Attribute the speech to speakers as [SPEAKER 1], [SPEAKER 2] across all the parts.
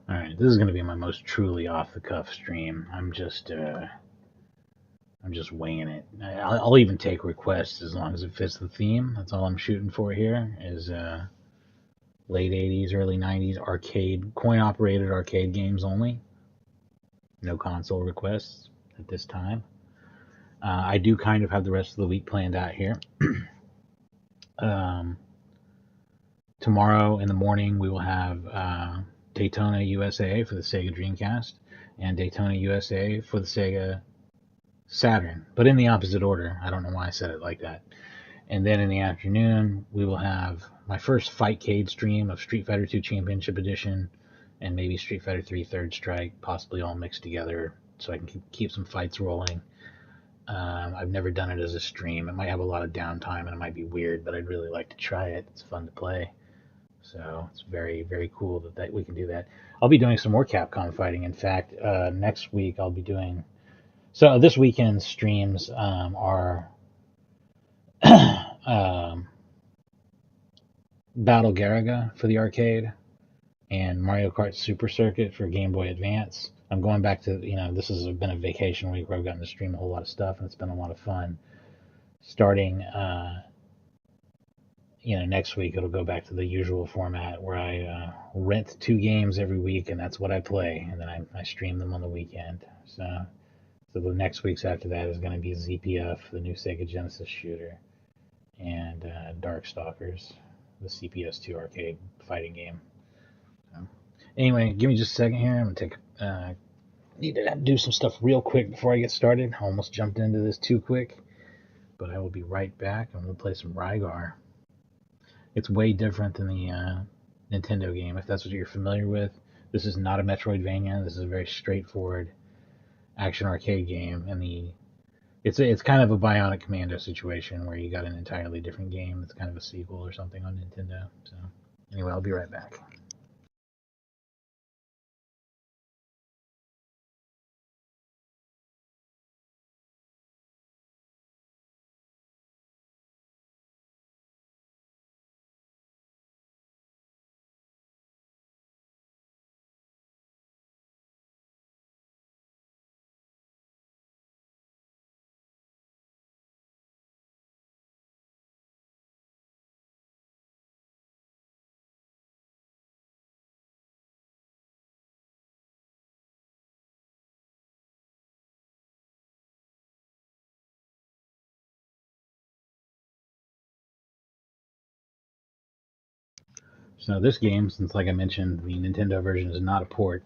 [SPEAKER 1] Alright, this is going to be my most truly off-the-cuff stream. I'm just winging it. I'll even take requests as long as it fits the theme. That's all I'm shooting for here is late 80s, early 90s arcade, coin-operated arcade games only. No console requests at this time. I do kind of have the rest of the week planned out here. Tomorrow in the morning we will have Daytona USA for the Sega Dreamcast and Daytona USA for the Sega Saturn, but in the opposite order. I don't know why I said it like that. And then in the afternoon, we will have my first Fightcade stream of Street Fighter II Championship Edition and maybe Street Fighter III Third Strike, possibly all mixed together so I can keep some fights rolling. I've never done it as a stream. It might have a lot of downtime and it might be weird, but I'd really like to try it. It's fun to play. So it's very, very cool that we can do that. I'll be doing some more Capcom fighting. In fact, next week I'll be doing... So this weekend's streams are Battle Garaga for the arcade and Mario Kart Super Circuit for Game Boy Advance. I'm going back to, this has been a vacation week where I've gotten to stream a whole lot of stuff, and it's been a lot of fun. Starting, next week it'll go back to the usual format where I rent 2 games every week, and that's what I play, and then I stream them on the weekend. So the next week's after that is going to be ZPF, the new Sega Genesis shooter, and Darkstalkers, the CPS2 arcade fighting game. So, anyway, give me just a second here. I'm going to need to do some stuff real quick before I get started. I almost jumped into this too quick, but I will be right back, and we'll play some Rygar. It's way different than the Nintendo game, if that's what you're familiar with. This is not a Metroidvania. This is a very straightforward action arcade game, and it's kind of a Bionic Commando situation where you got an entirely different game that's kind of a sequel or something on Nintendo. So anyway, I'll be right back. So this game, since like I mentioned, the Nintendo version is not a port.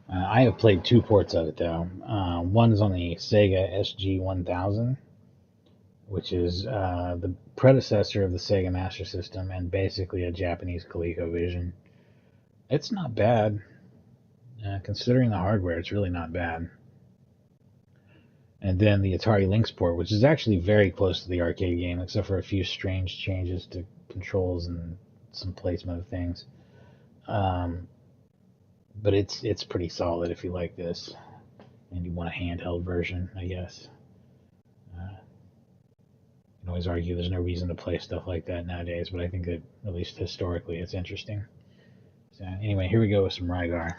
[SPEAKER 1] I have played 2 ports of it though. One is on the Sega SG-1000, which is the predecessor of the Sega Master System and basically a Japanese ColecoVision. It's not bad. Considering the hardware, it's really not bad. And then the Atari Lynx port, which is actually very close to the arcade game, except for a few strange changes to controls and some placement of things. But it's pretty solid if you like this, and you want a handheld version, I guess. You can always argue there's no reason to play stuff like that nowadays, but I think that at least historically it's interesting. So anyway, here we go with some Rygar.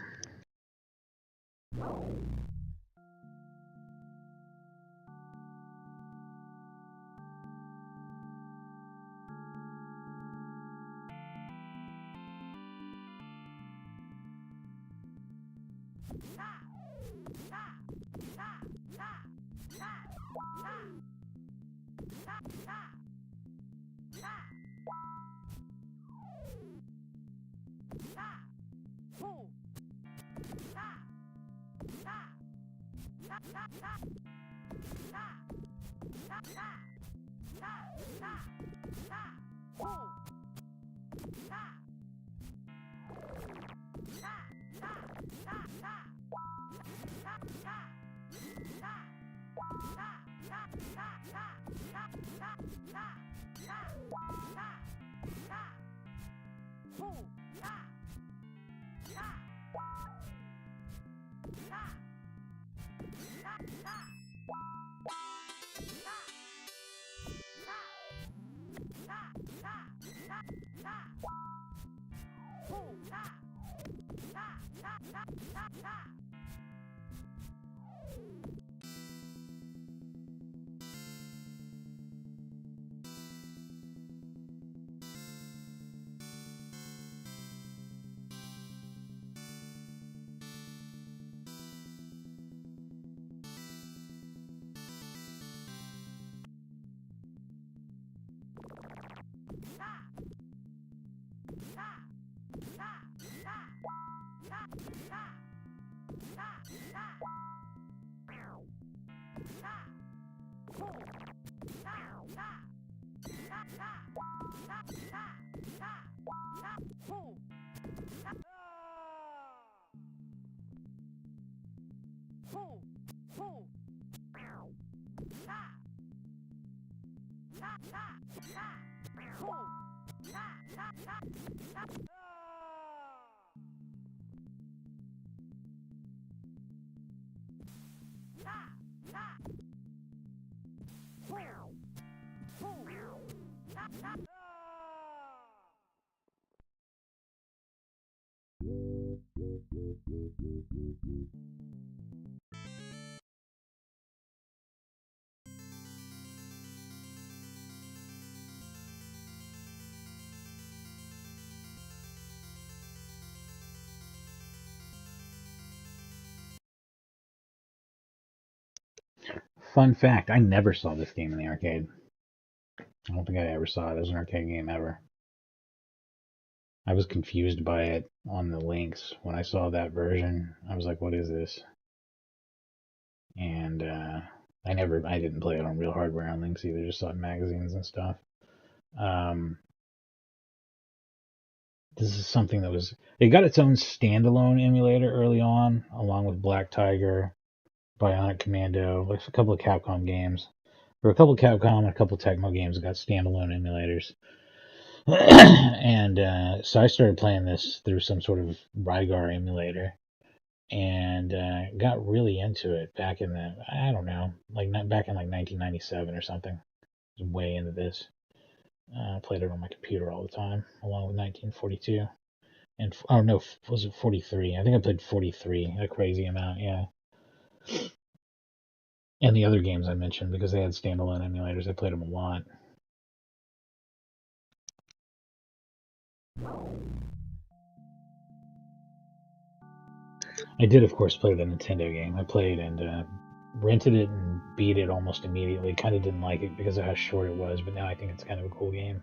[SPEAKER 1] Fun fact, I never saw this game in the arcade. I don't think I ever saw it as an arcade game ever. I was confused by it on the links. When I saw that version, I was like, what is this? And I didn't play it on real hardware on links either, just saw it in magazines and stuff. This is something it got its own standalone emulator early on, along with Black Tiger, Bionic Commando, like a couple of Capcom games. There were a couple of Capcom and a couple of Tecmo games that got standalone emulators. And so I started playing this through some sort of Rygar emulator, and got really into it back in I don't know, back in 1997 or something. I was way into this. I played it on my computer all the time, along with 1942. And, oh no, was it 43? I think I played 43, a crazy amount, yeah. And the other games I mentioned, because they had standalone emulators, I played them a lot. I did, of course, play the Nintendo game. I played and rented it and beat it almost immediately. Kind of didn't like it because of how short it was, but now I think it's kind of a cool game.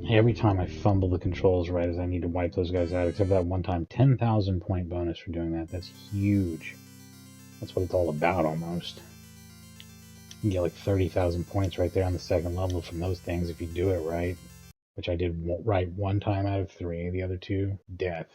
[SPEAKER 1] Every time I fumble the controls right as I need to wipe those guys out, except that one time. 10,000 point bonus for doing that. That's huge. That's what it's all about, almost. You can get like 30,000 points right there on the second level from those things if you do it right. Which I did right one time out of 3. The other 2, death.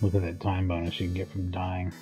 [SPEAKER 1] Look at that time bonus you can get from dying.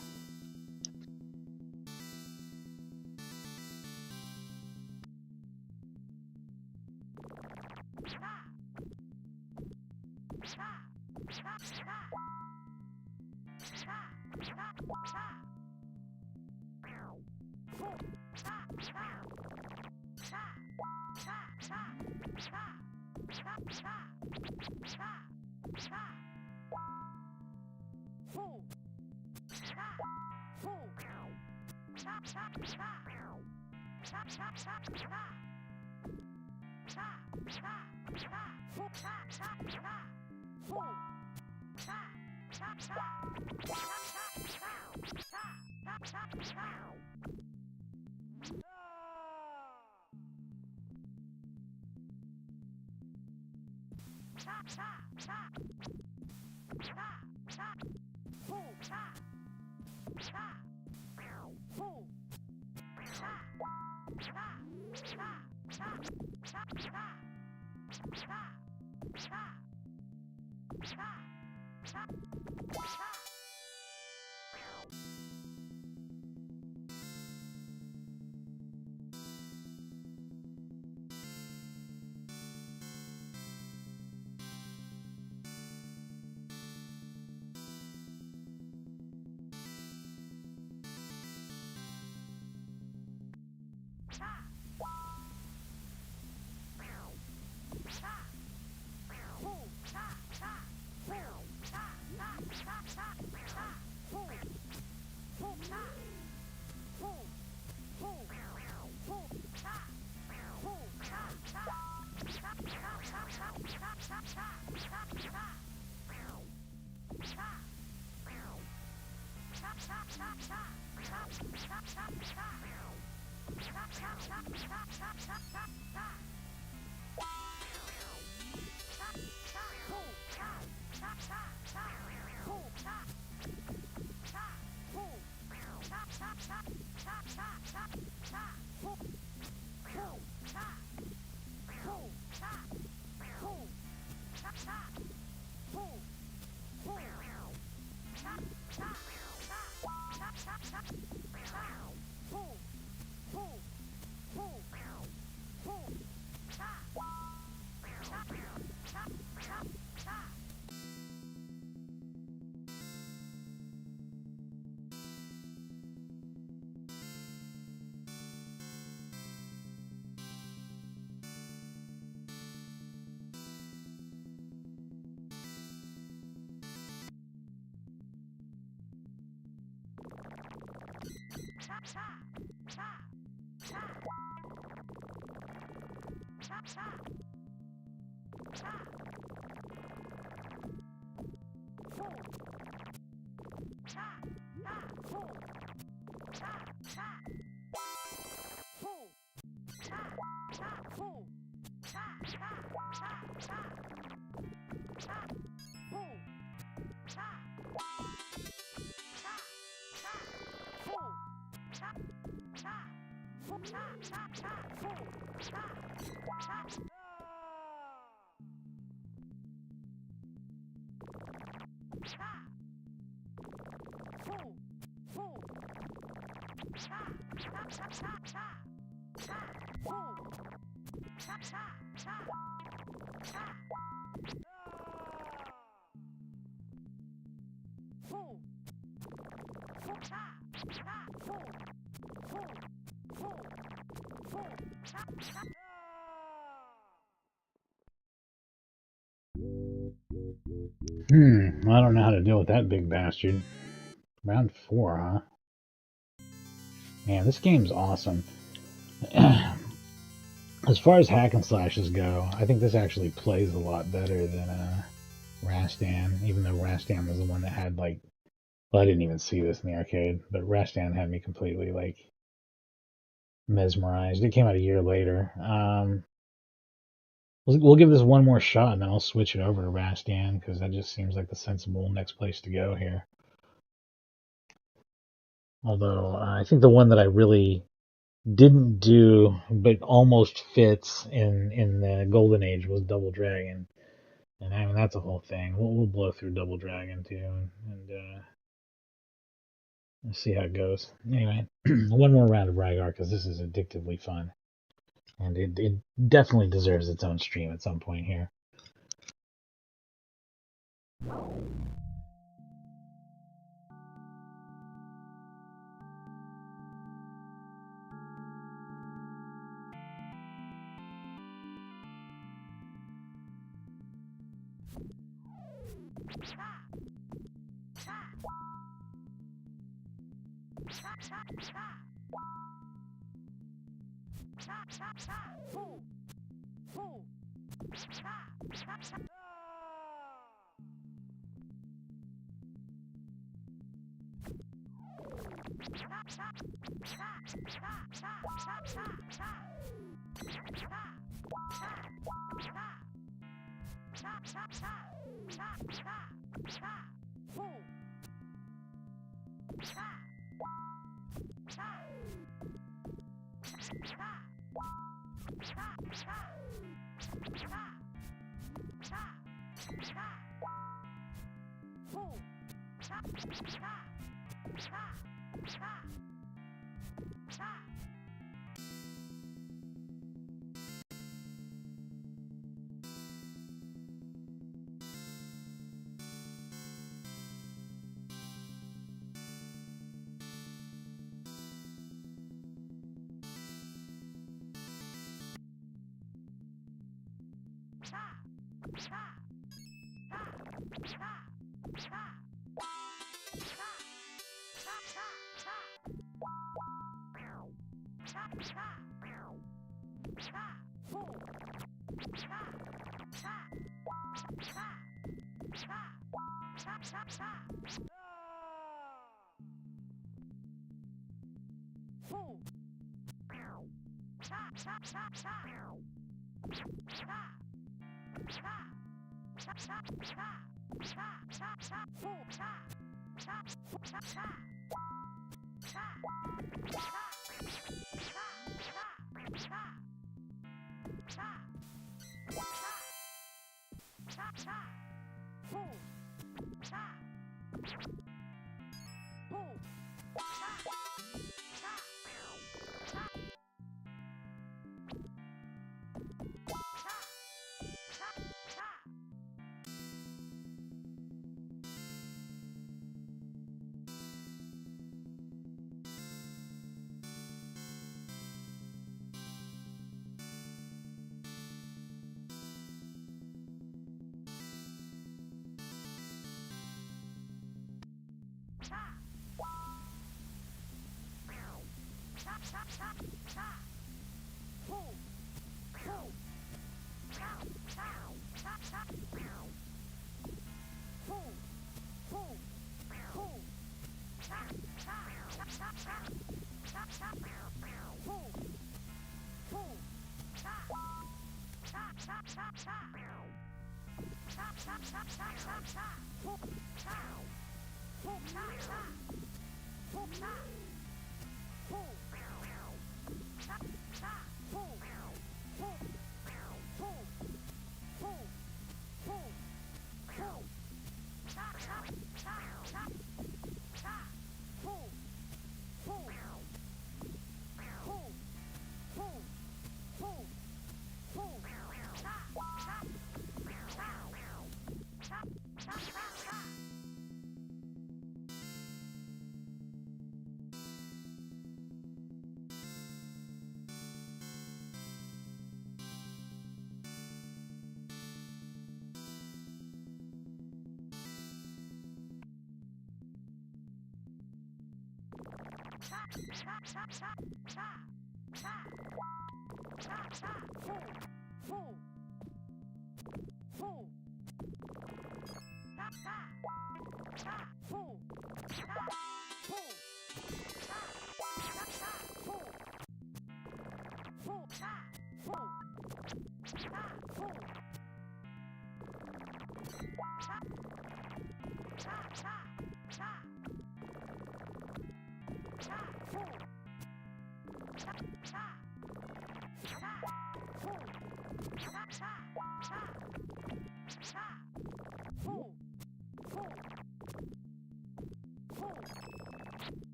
[SPEAKER 1] I don't know how to deal with that big bastard. Round 4, huh? Man, this game's awesome. As far as hack and slashes go, I think this actually plays a lot better than Rastan, even though Rastan was the one that had, like, well, I didn't even see this in the arcade, but Rastan had me completely, like, mesmerized. It came out a year later. We'll give this one more shot, and then I'll switch it over to Rastan, because that just seems like the sensible next place to go here. Although, I think the one that I really didn't do, but almost fits in the Golden Age was Double Dragon. And I mean, that's a whole thing. We'll blow through Double Dragon, too, and let's see how it goes. Anyway, one more round of Rygar, because this is addictively fun. And it definitely deserves its own stream at some point here.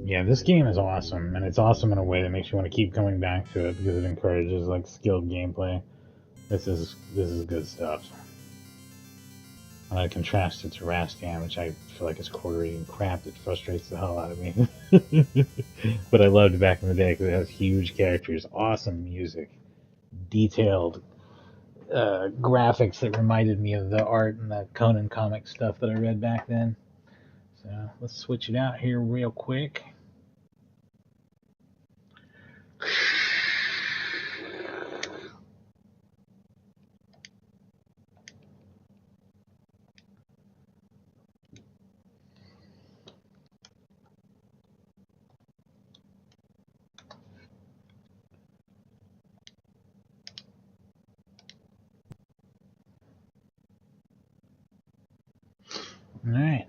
[SPEAKER 1] Yeah, this game is awesome, and it's awesome in a way that makes you want to keep coming back to it because it encourages like skilled gameplay. This is good stuff. When I contrast it to Rastan, which I feel like is quarter-eating crap that frustrates the hell out of me. But I loved it back in the day because it has huge characters, awesome music, detailed graphics that reminded me of the art and the Conan comic stuff that I read back then. So let's switch it out here real quick. All right.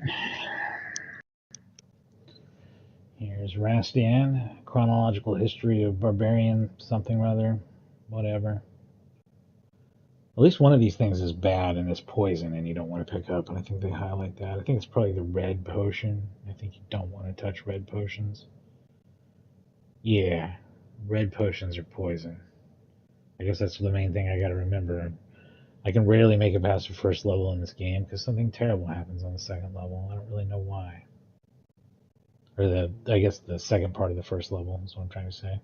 [SPEAKER 1] Here's Rastian, chronological history of barbarian something or other, whatever. At least one of these things is bad and it's poison and you don't want to pick up, and I think they highlight that. I think it's probably the red potion. I think you don't want to touch red potions. Yeah, red potions are poison. I guess that's the main thing I gotta remember. I can rarely make it past the first level in this game because something terrible happens on the second level. I don't really know why. Or I guess the second part of the first level is what I'm trying to say.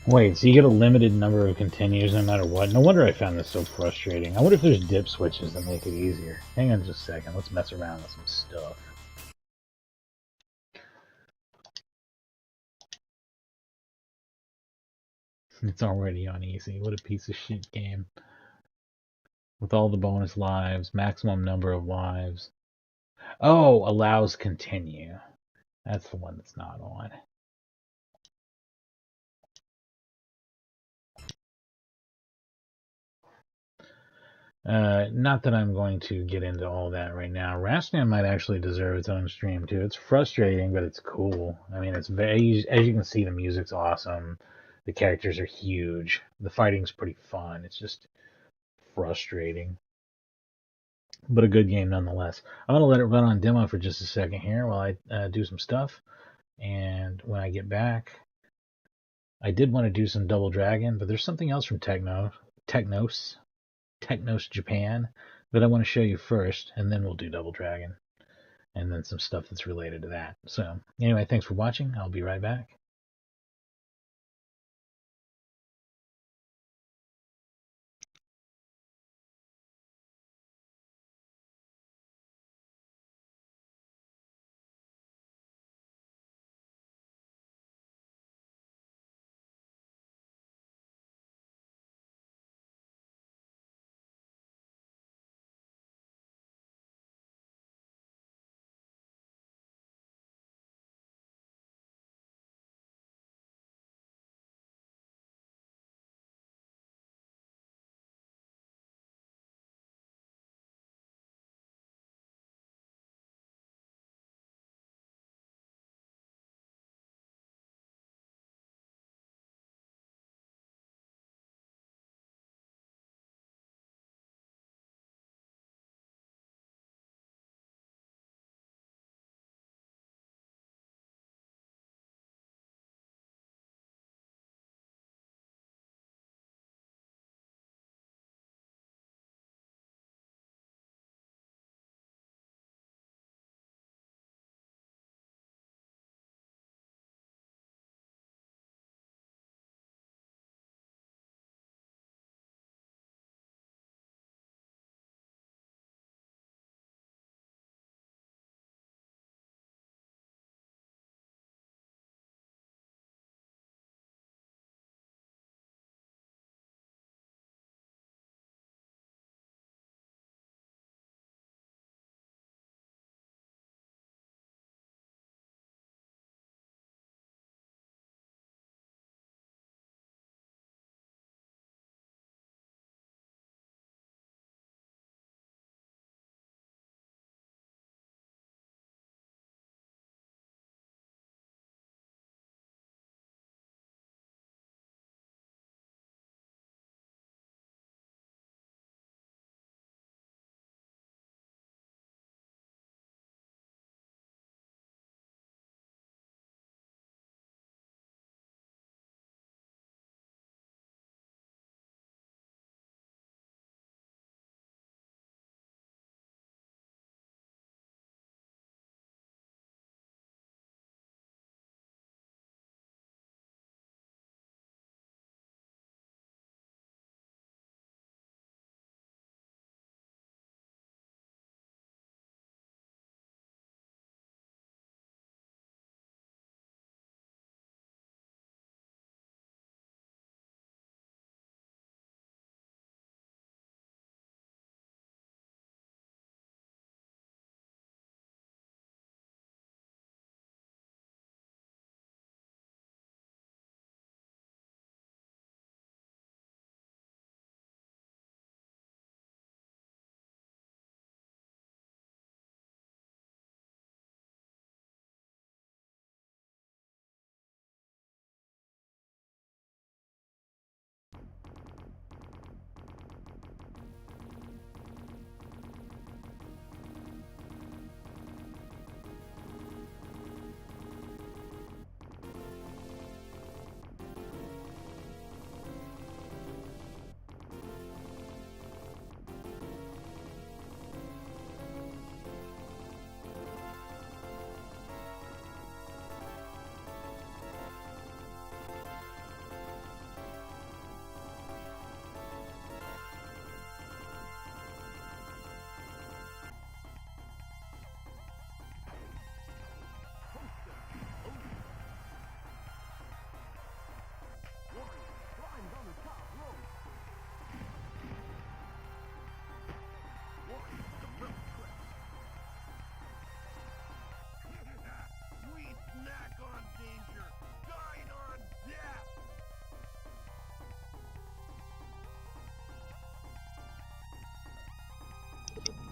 [SPEAKER 1] Wait, so you get a limited number of continues no matter what? No wonder I found this so frustrating. I wonder if there's dip switches that make it easier. Hang on just a second. Let's mess around with some stuff. It's already on easy. What a piece of shit game. With all the bonus lives, maximum number of lives. Oh, allows continue. That's the one that's not on. Not that I'm going to get into all that right now. Rastan might actually deserve its own stream too. It's frustrating, but it's cool. I mean, it's very, as you can see, the music's awesome. The characters are huge. The fighting's pretty fun. It's just frustrating, but a good game nonetheless. I'm gonna let it run on demo for just a second here while I do some stuff. And when I get back, I did want to do some Double Dragon, but there's something else from Technos Japan that I want to show you first, and then we'll do Double Dragon, and then some stuff that's related to that. So anyway, thanks for watching. I'll be right back.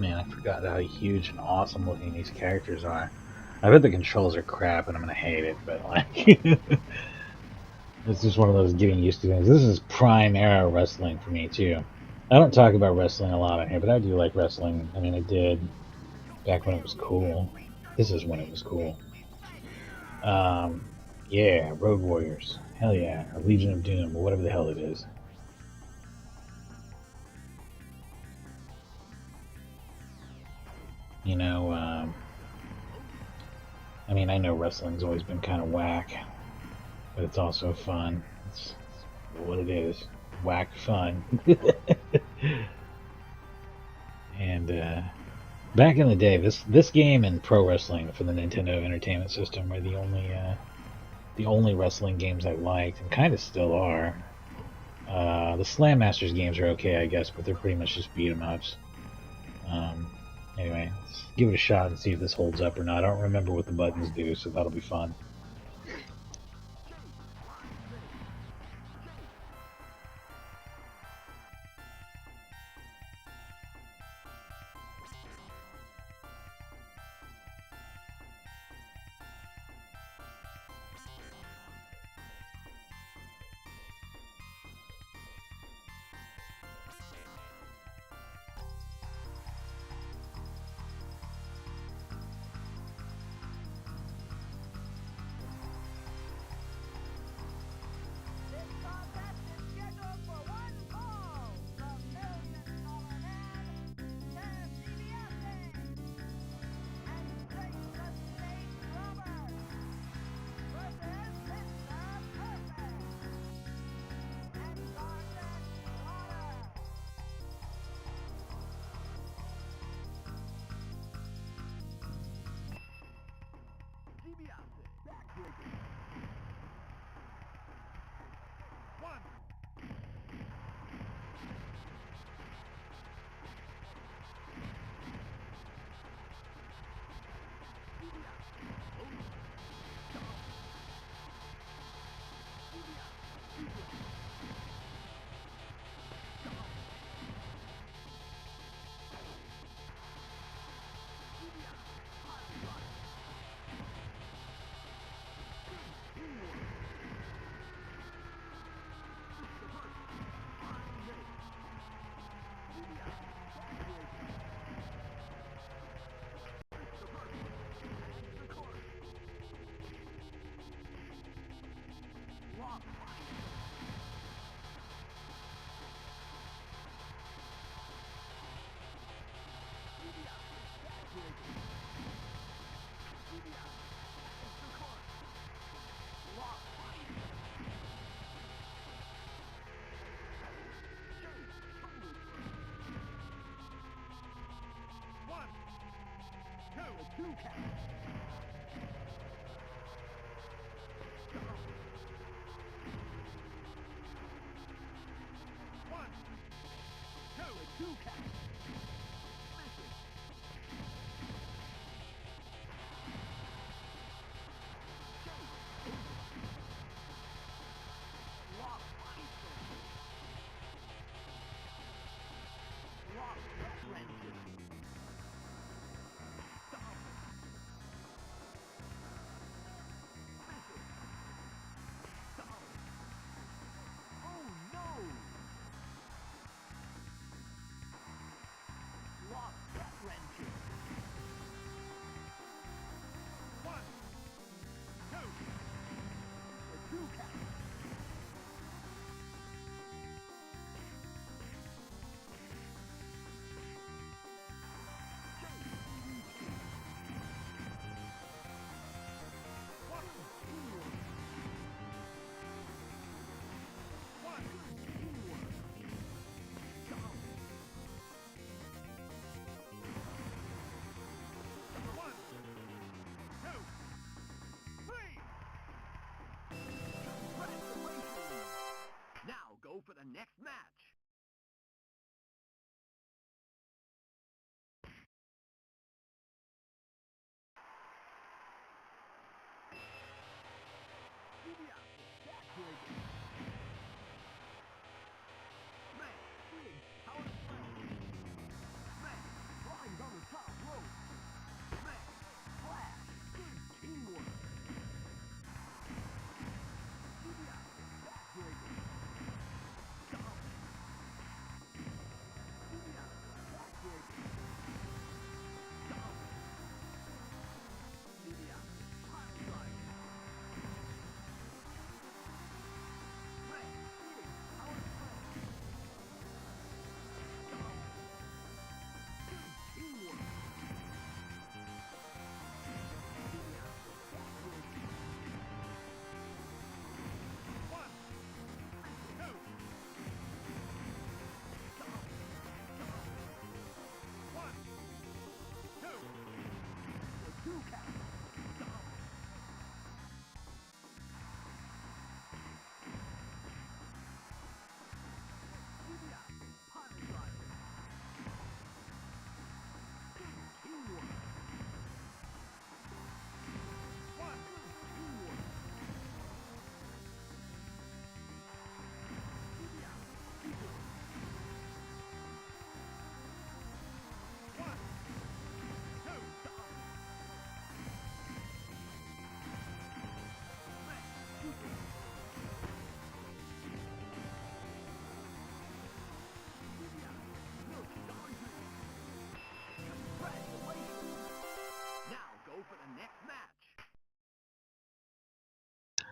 [SPEAKER 1] man, I forgot how huge and awesome looking these characters are. I bet the controls are crap and I'm gonna hate it, but like, it's just one of those getting used to things. This is prime era wrestling for me too. I don't talk about wrestling a lot on here, but I do like wrestling. I mean, I did back when it was cool. This is when it was cool. Yeah, Road Warriors. Hell yeah, or Legion of Doom, or whatever the hell it is. You know, I mean, I know wrestling's always been kind of whack, but it's also fun. It's what it is. Whack fun. And back in the day, this game and pro wrestling for the Nintendo Entertainment System were the only wrestling games I liked, and kind of still are. The Slam Masters games are okay, I guess, but they're pretty much just beat 'em ups. Anyway, let's give it a shot and see if this holds up or not. I don't remember what the buttons do, so that'll be fun.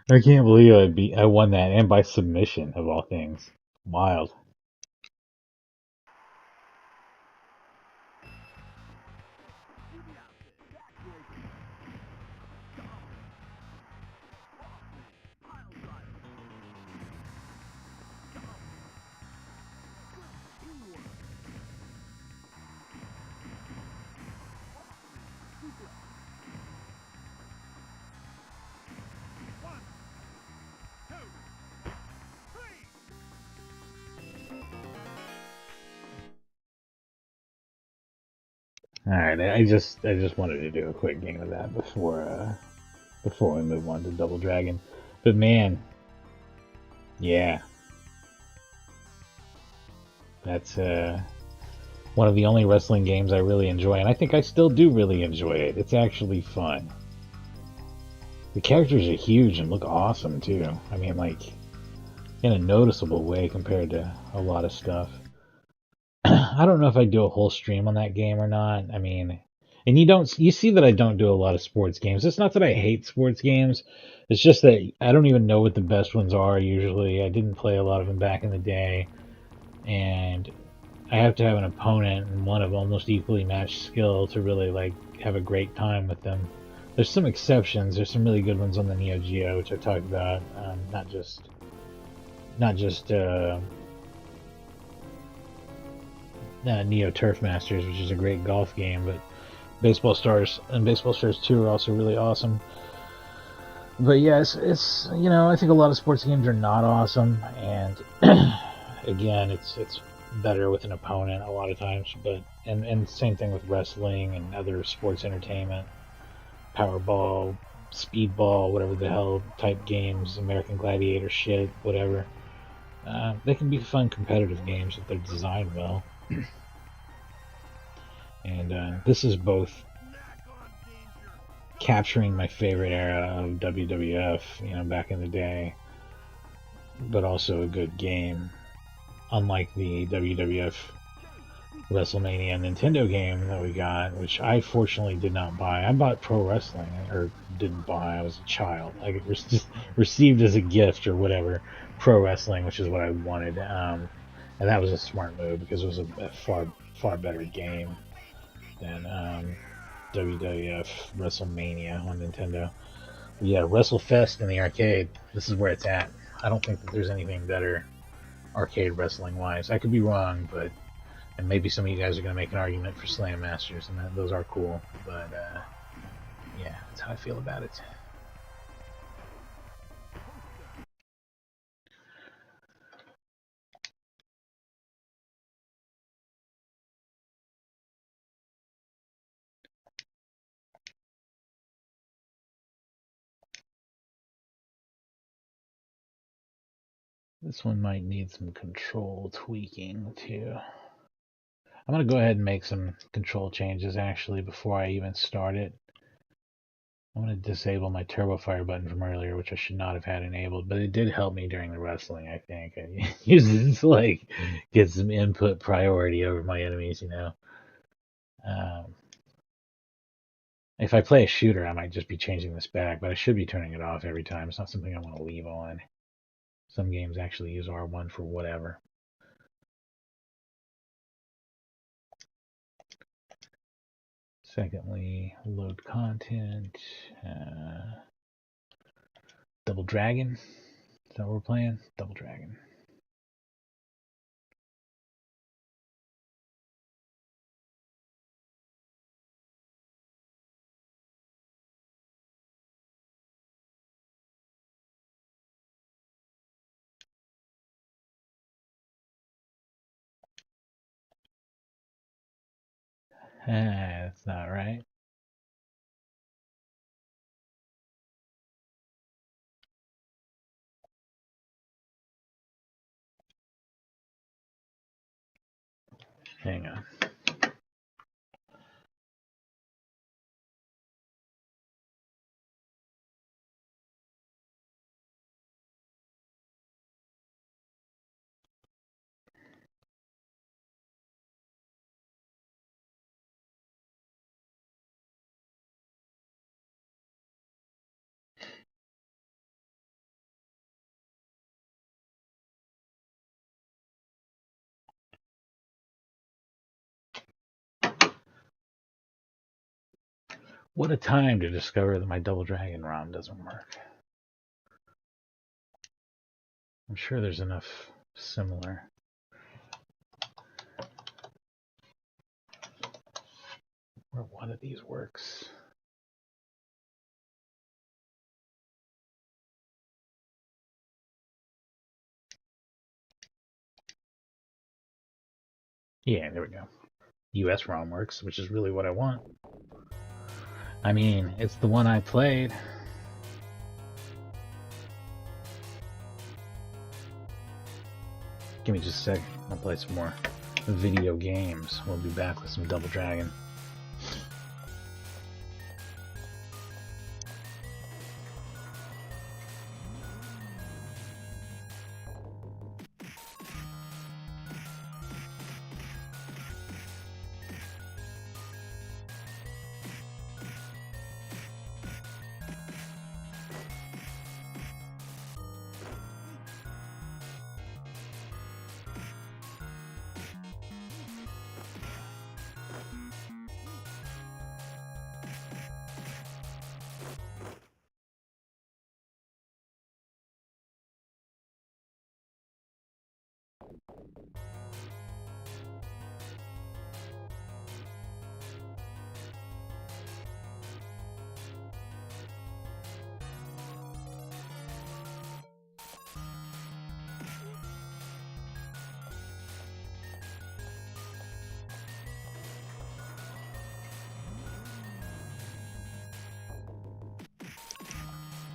[SPEAKER 1] I can't believe I won that, and by submission of all things. Wild. All right, I just wanted to do a quick game of that before we move on to Double Dragon. But man, yeah, that's one of the only wrestling games I really enjoy, and I think I still do really enjoy it. It's actually fun. The characters are huge and look awesome too. I mean, like in a noticeable way compared to a lot of stuff. I don't know if I'd do a whole stream on that game or not. I mean, and you see that I don't do a lot of sports games. It's not that I hate sports games. It's just that I don't even know what the best ones are usually. I didn't play a lot of them back in the day, and I have to have an opponent and one of almost equally matched skill to really like have a great time with them. There's some exceptions. There's some really good ones on the Neo Geo, which I talked about. Not just Neo Turf Masters, which is a great golf game, but Baseball Stars and Baseball Stars 2 are also really awesome. But yeah, it's I think a lot of sports games are not awesome, and again, it's better with an opponent a lot of times. But and same thing with wrestling and other sports entertainment, Powerball, Speedball, whatever the hell type games, American Gladiator shit, whatever. They can be fun competitive games if they're designed well. And this is both capturing my favorite era of WWF, back in the day, but also a good game. Unlike the WWF WrestleMania Nintendo game that we got, which I fortunately did not buy. I bought Pro Wrestling, or didn't buy. I was a child. I just received as a gift or whatever Pro Wrestling, which is what I wanted. And that was a smart move because it was a far better game than WWF WrestleMania on Nintendo. But yeah, WrestleFest in the arcade. This is where it's at. I don't think that there's anything better arcade wrestling wise. I could be wrong, but and maybe some of you guys are going to make an argument for Slam Masters, and those are cool. But yeah, that's how I feel about it. This one might need some control tweaking too. I'm going to go ahead and make some control changes actually before I even start it. I'm going to disable my turbo fire button from earlier, which I should not have had enabled, but it did help me during the wrestling, I think. I used it to like get some input priority over my enemies. Um, if I play a shooter, I might just be changing this back, but I should be turning it off every time. It's not something I want to leave on. Some games actually use R1 for whatever. Secondly, load content. Double Dragon. Is that what we're playing? Double Dragon. That's not right. Hang on. What a time to discover that my Double Dragon ROM doesn't work. I'm sure there's enough similar. Where one of these works. Yeah, there we go. US ROM works, which is really what I want. I mean, it's the one I played. Give me just a sec. I'll play some more video games. We'll be back with some Double Dragon.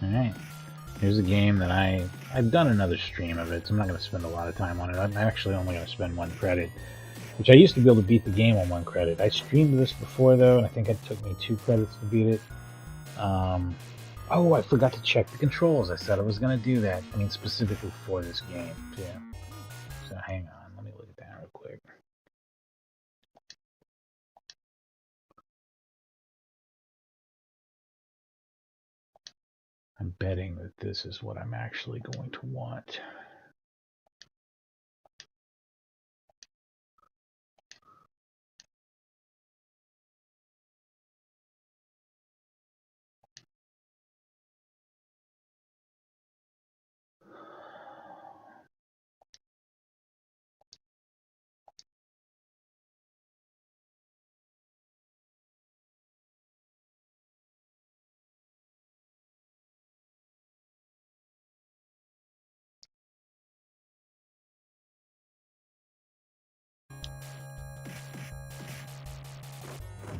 [SPEAKER 1] Alright, here's a game that I've done another stream of it, so I'm not going to spend a lot of time on it. I'm actually only going to spend 1 credit, which I used to be able to beat the game on 1 credit. I streamed this before, though, and I think it took me 2 credits to beat it. Oh, I forgot to check the controls. I said I was going to do that. I mean, specifically for this game, too. So hang on, let me look at that real quick. I'm betting that this is what I'm actually going to want.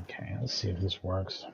[SPEAKER 1] Okay, let's see if this works.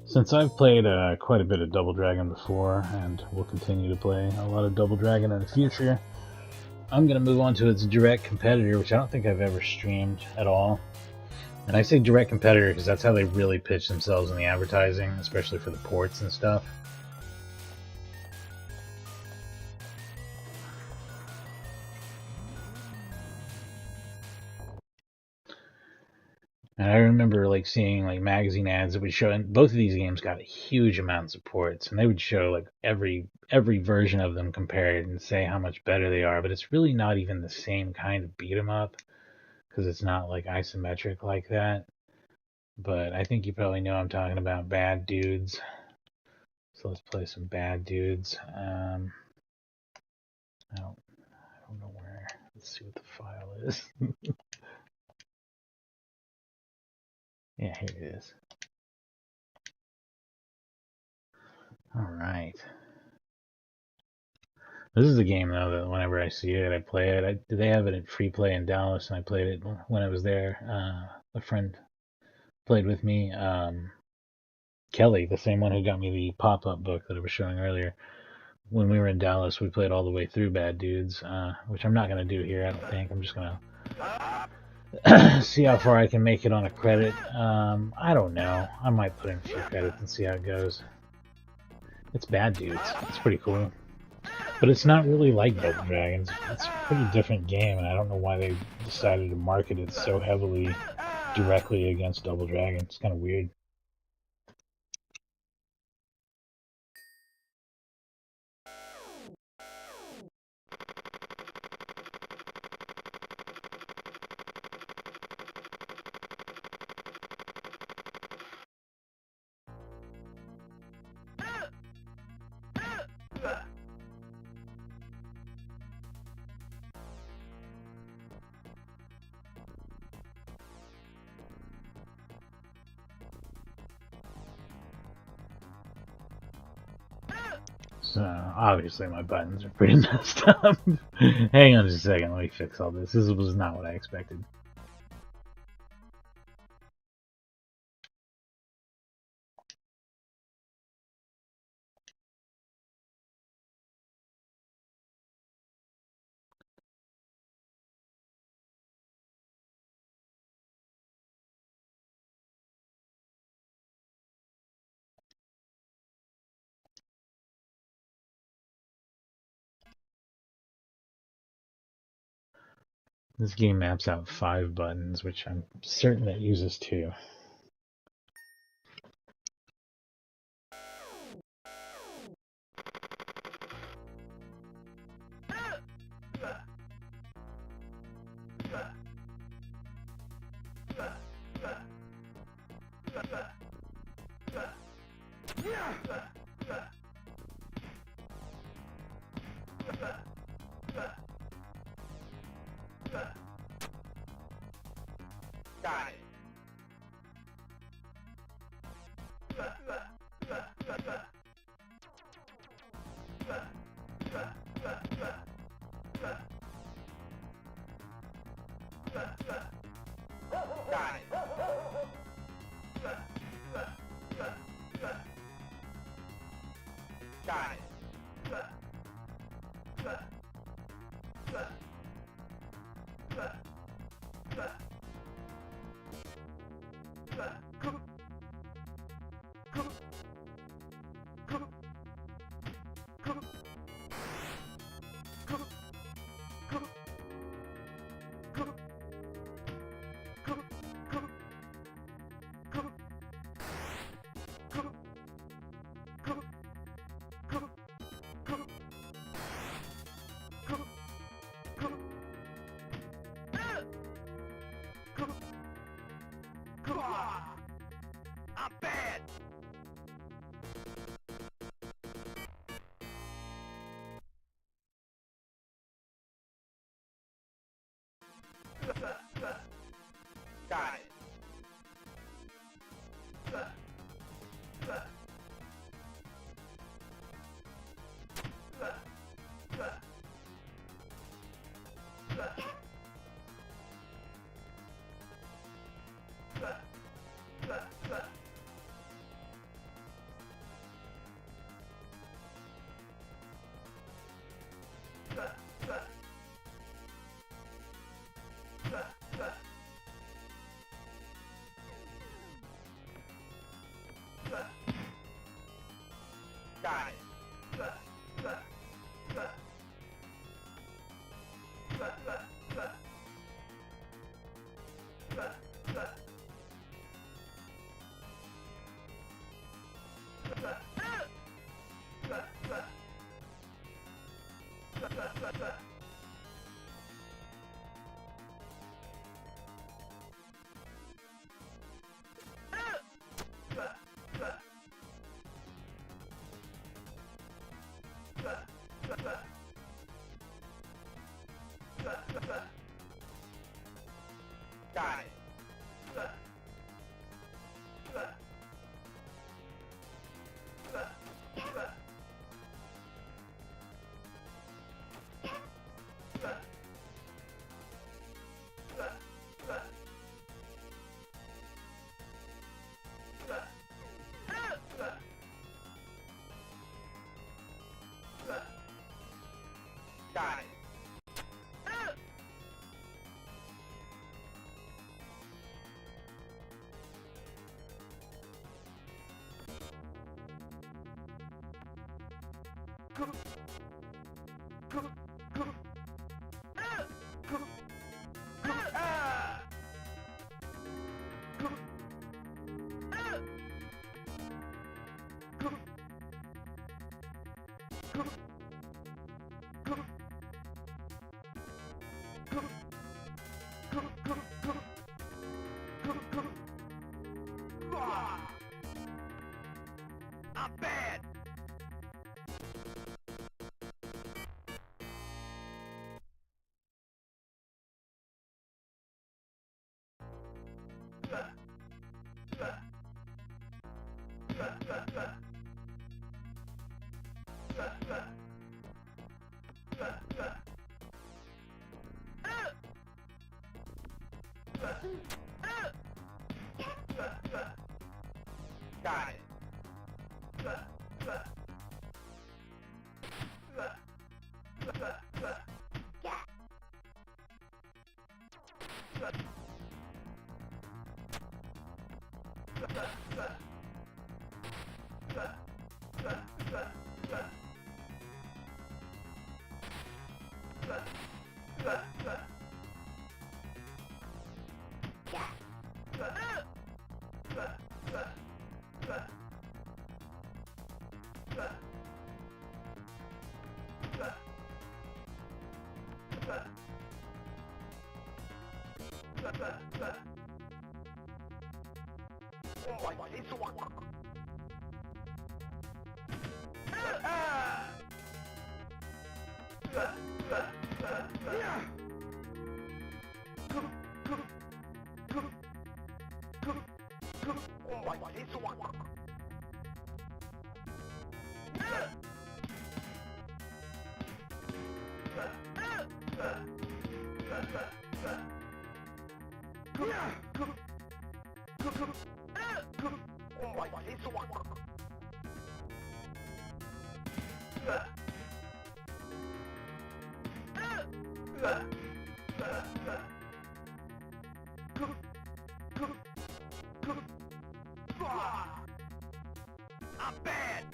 [SPEAKER 1] Since I've played quite a bit of Double Dragon before, and will continue to play a lot of Double Dragon in the future, I'm going to move on to its direct competitor, which I don't think I've ever streamed at all. And I say direct competitor because that's how they really pitch themselves in the advertising, especially for the ports and stuff. And I remember like seeing like magazine ads that would show, and both of these games got huge amounts of ports, and they would show like every version of them compared and say how much better they are. But it's really not even the same kind of beat 'em up because it's not like isometric like that. But I think you probably know I'm talking about Bad Dudes. So let's play some Bad Dudes. I don't know where. Let's see what the file is. Yeah, here it is. All right. This is a game though that whenever I see it, I play it. They have it at free play in Dallas, and I played it when I was there. A friend played with me. Kelly, the same one who got me the pop-up book that I was showing earlier. When we were in Dallas, we played all the way through Bad Dudes, which I'm not going to do here, I don't think. I'm just going to see how far I can make it on a credit. I don't know. I might put in a few credits and see how it goes. It's Bad Dudes. It's pretty cool. But it's not really like Double Dragons. It's a pretty different game, and I don't know why they decided to market it so heavily directly against Double Dragon. It's kind of weird. So, obviously my buttons are pretty messed up. Hang on just a second, let me fix all this. This was not what I expected. This game maps out 5 buttons, which I'm certain it uses 2.
[SPEAKER 2] Got it. Got it. I'm bad. Got it. I'm bad.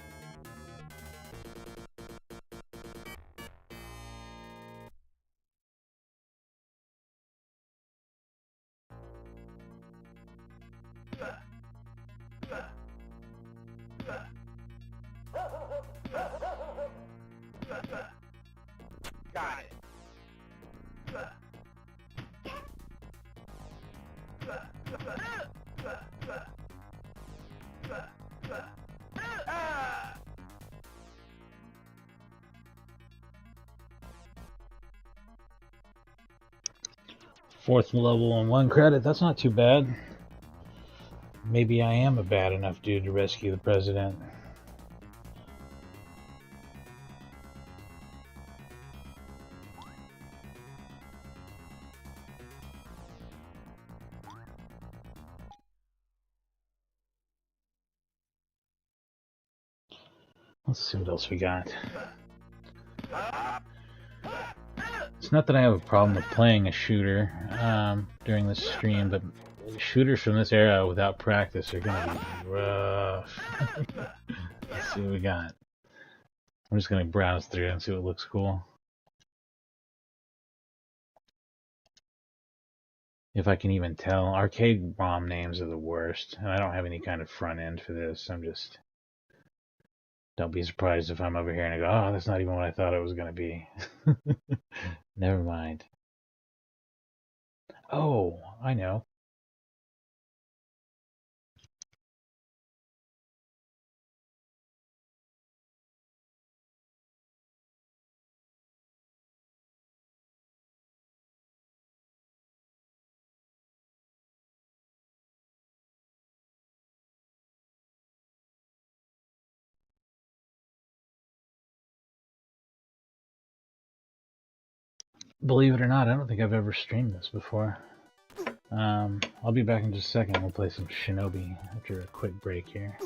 [SPEAKER 2] Got it.
[SPEAKER 1] Fourth level and 1 credit. That's not too bad. Maybe I am a bad enough dude to rescue the president. Let's see what else we got. It's not that I have a problem with playing a shooter during this stream, but shooters from this era without practice are going to be rough. Let's see what we got. I'm just going to browse through and see what looks cool. If I can even tell. Arcade ROM names are the worst, and I don't have any kind of front end for this. Don't be surprised if I'm over here and I go, oh, that's not even what I thought it was going to be. Never mind. Oh, I know. Believe it or not, I don't think I've ever streamed this before. I'll be back in just a second. We'll play some Shinobi after a quick break here.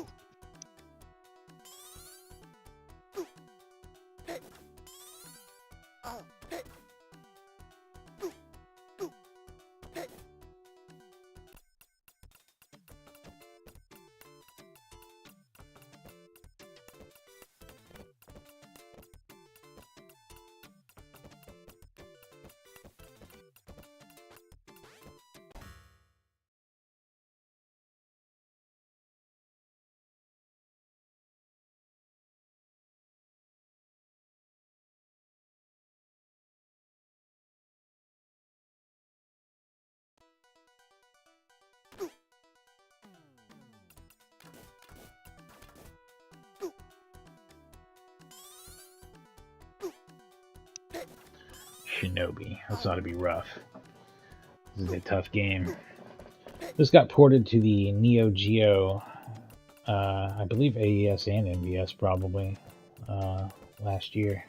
[SPEAKER 1] Shinobi. This ought to be rough. This is a tough game. This got ported to the Neo Geo, I believe AES and MVS probably, last year,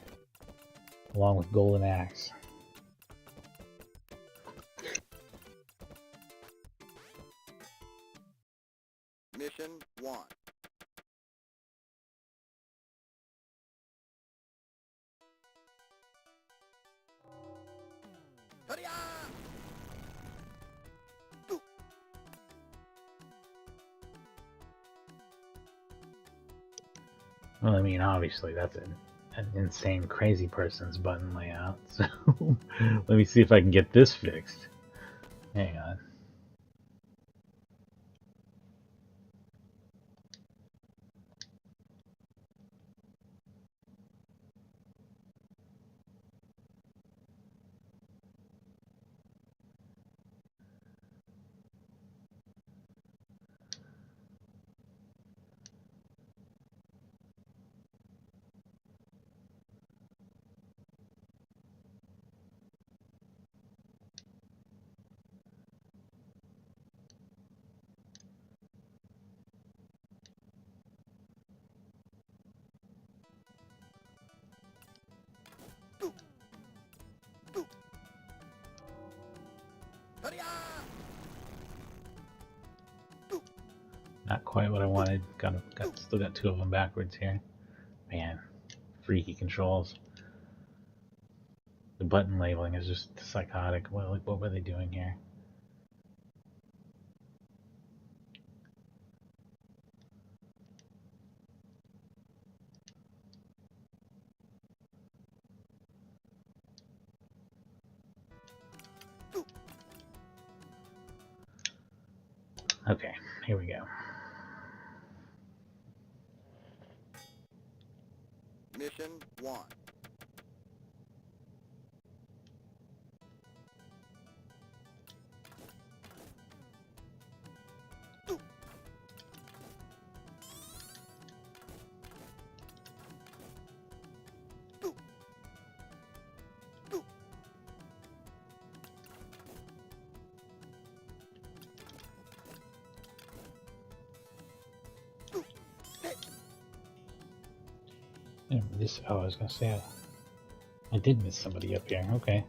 [SPEAKER 1] along with Golden Axe.
[SPEAKER 2] Mission 1.
[SPEAKER 1] Well, I mean, obviously that's an insane, crazy person's button layout. So let me see if I can get this fixed. Hang on. Not quite what I wanted. Still got two of them backwards here. Man, freaky controls. The button labeling is just psychotic. What were they doing here? Okay, here we go.
[SPEAKER 2] Mission 1.
[SPEAKER 1] Oh, I was gonna say I did miss somebody up here. Okay.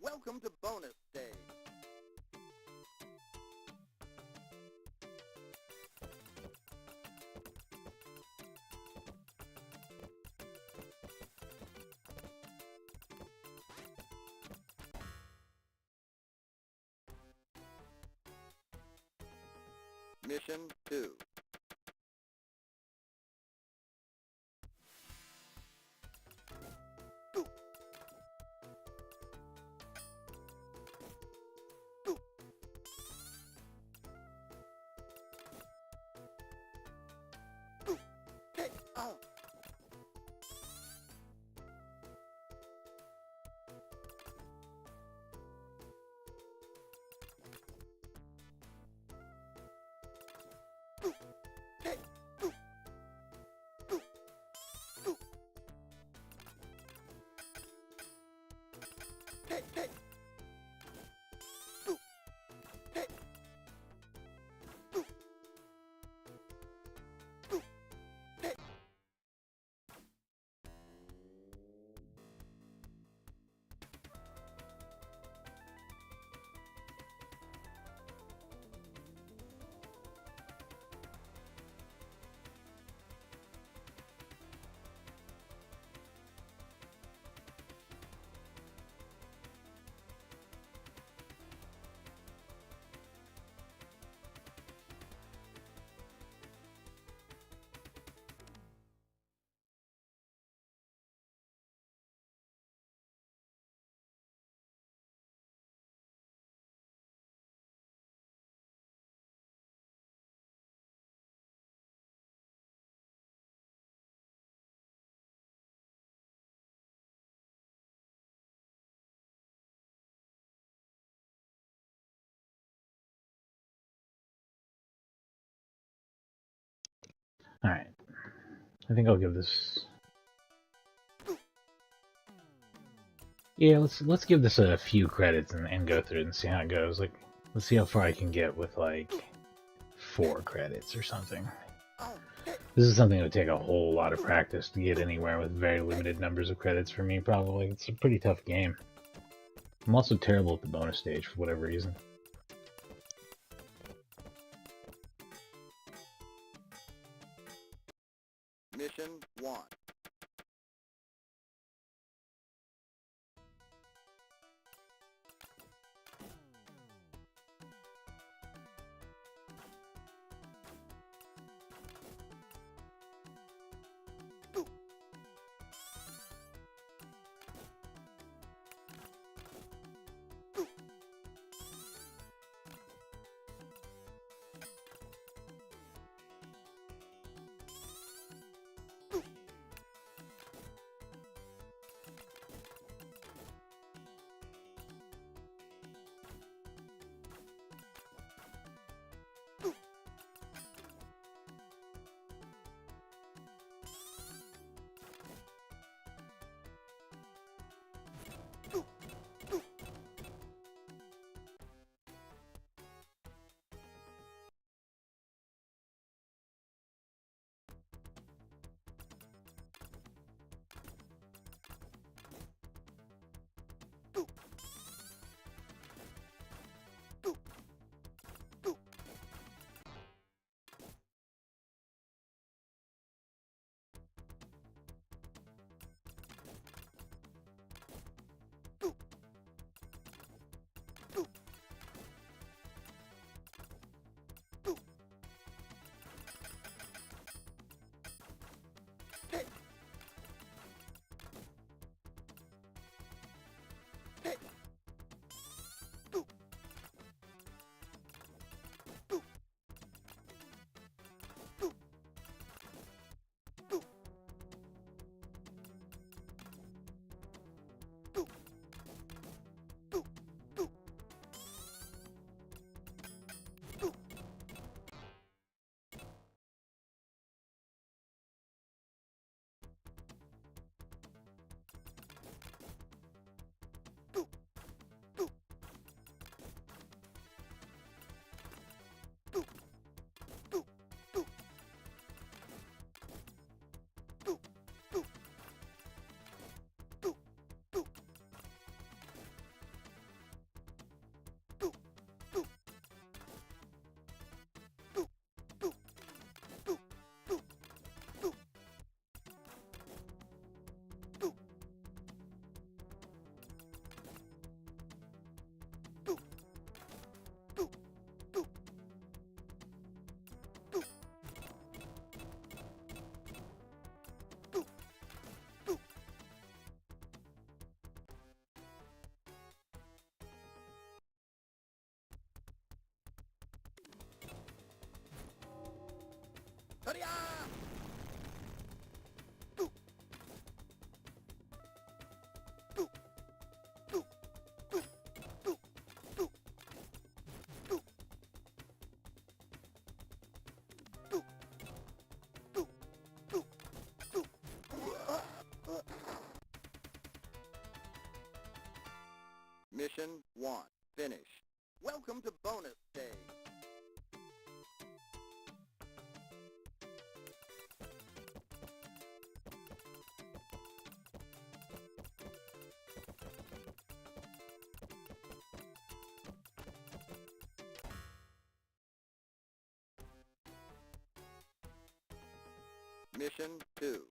[SPEAKER 2] Welcome to bonus stage. Mission 2. Ooh. Ooh. Ooh. Hey, oh. Ooh. Hey, ooh. Ooh. Ooh. Hey, hey. Ooh. Hey. Ooh. Ooh. Hey.
[SPEAKER 1] All right. I think I'll give this. Yeah, let's give this a few credits and go through it and see how it goes. Like, let's see how far I can get with like 4 credits or something.
[SPEAKER 2] Oh. Hey.
[SPEAKER 1] This is something that would take a whole lot of practice to get anywhere with very limited numbers of credits for me, probably. It's a pretty tough game. I'm also terrible at the bonus stage for whatever reason.
[SPEAKER 2] Mission 1. Ooh. Ooh. Hurry-ah! Two. Two. Two. Two. Two. Two. Two. Two. Two. Two. Two. Mission 1. Finish. Welcome to bonus stage. Mission 2.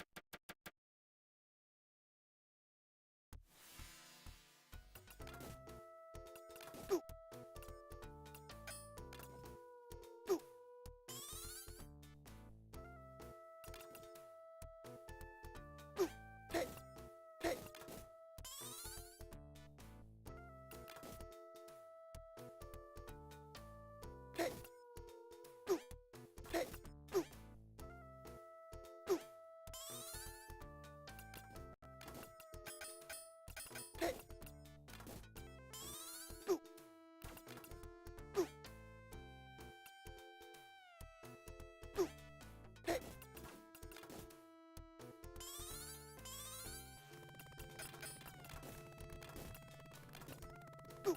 [SPEAKER 2] Two. Two. Two. Hey. Hey. Hey. Two. Hey. Two. Two. Hey. Two. Two. Two. Hey. Two.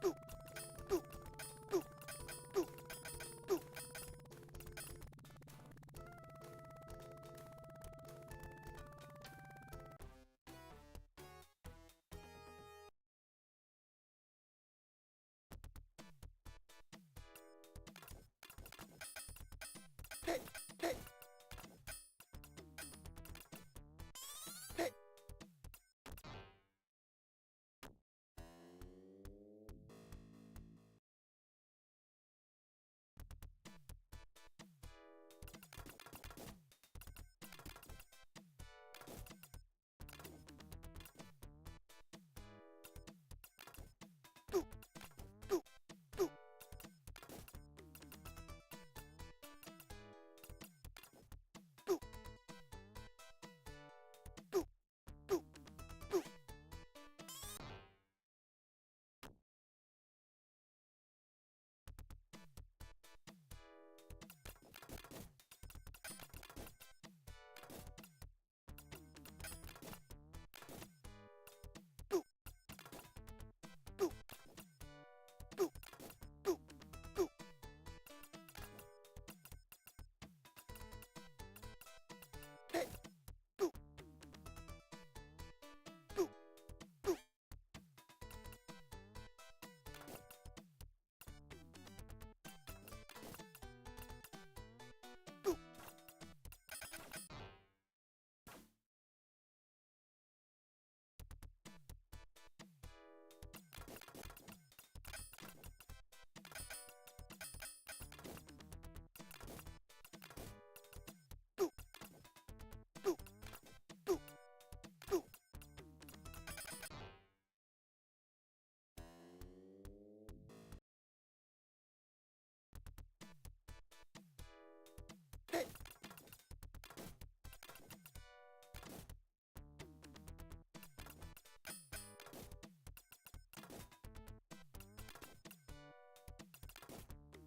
[SPEAKER 2] Two. Two. Two. Two. Two. Hey. Hey. Hey. Two. Two. Two. Two. Two. Two. Two. Two. Two. Two. Two. Two. Hey. Two. Two. Two. Two. Two. Two. Two. Two. Hey.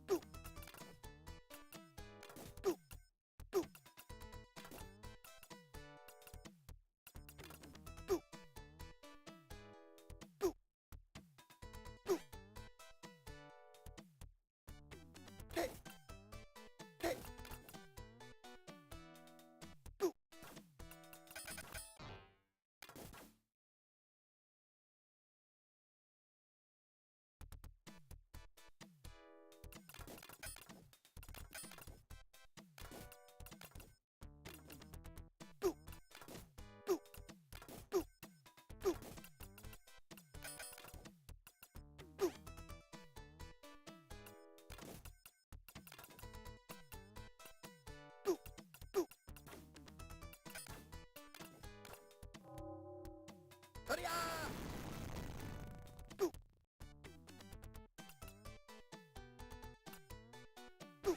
[SPEAKER 2] Two. Two. Two. Two. Two. Two. Hey. Hey. Two. Two. Two. Two. Two. Two. Two. Two. Hurry-ah! Two. Two.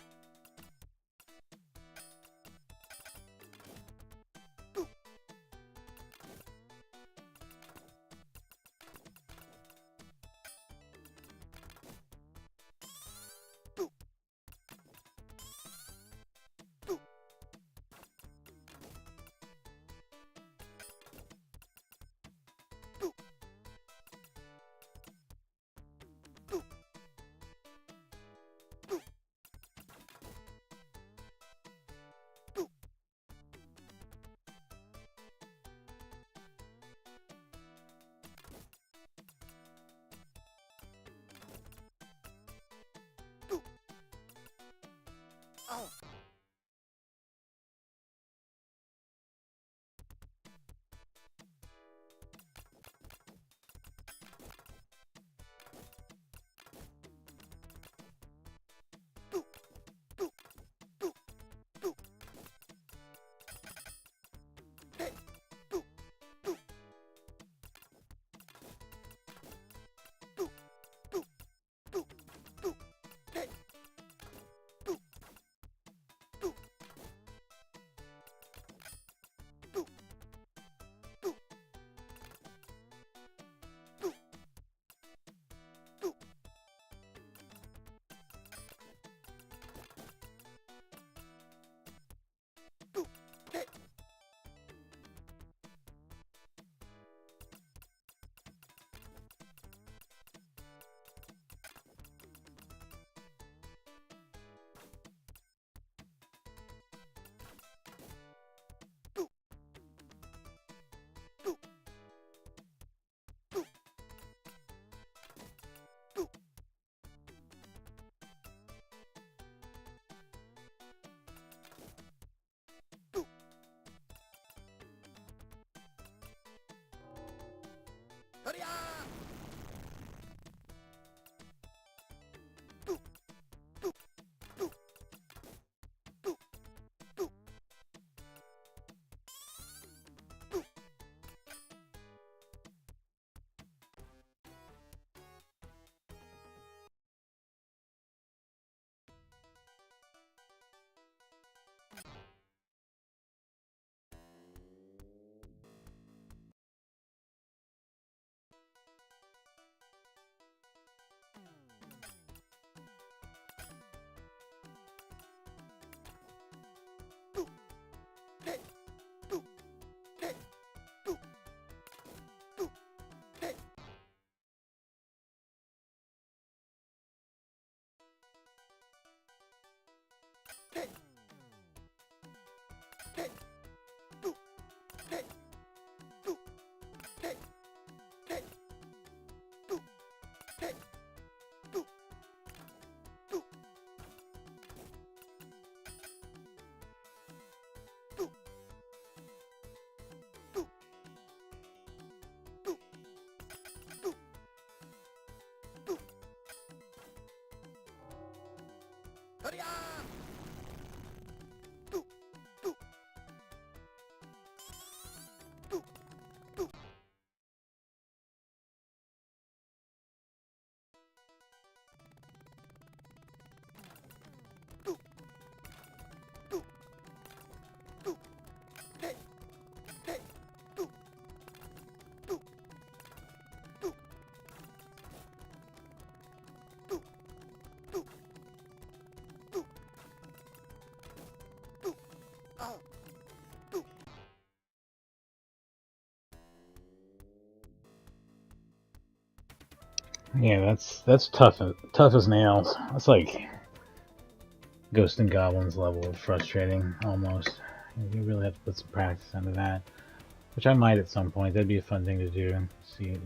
[SPEAKER 2] Hurry-ya! Boop, boop, boop, boop, boop, boop. Boop, hey, boop, hey, boop, boop, hey. Hey, hey, boop, hey, boop, hey, hey, boop, hey, boop, boop, boop, boop, boop, boop, boop. Hurry-ya! Boop, boop, boop, boop. Boop, boop, boop. Hey, hey, boop, boop, boop, boop, boop, boop, boop. Oh, boop.
[SPEAKER 1] Yeah, that's tough as nails. That's like Ghost and Goblins level of frustrating, almost. You really have to put some practice into that, which I might at some point. That'd be a fun thing to do. See,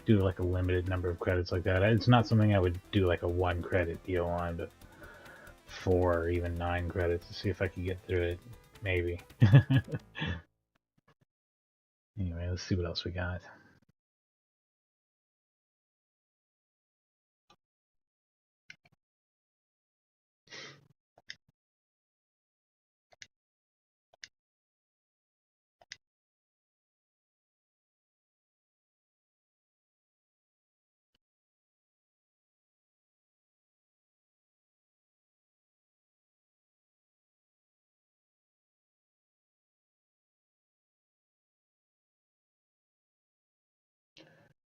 [SPEAKER 1] do like a limited number of credits like that. It's not something I would do like a 1 credit deal on, but 4 or even 9 credits to see if I could get through it. Maybe. Anyway, let's see what else we got.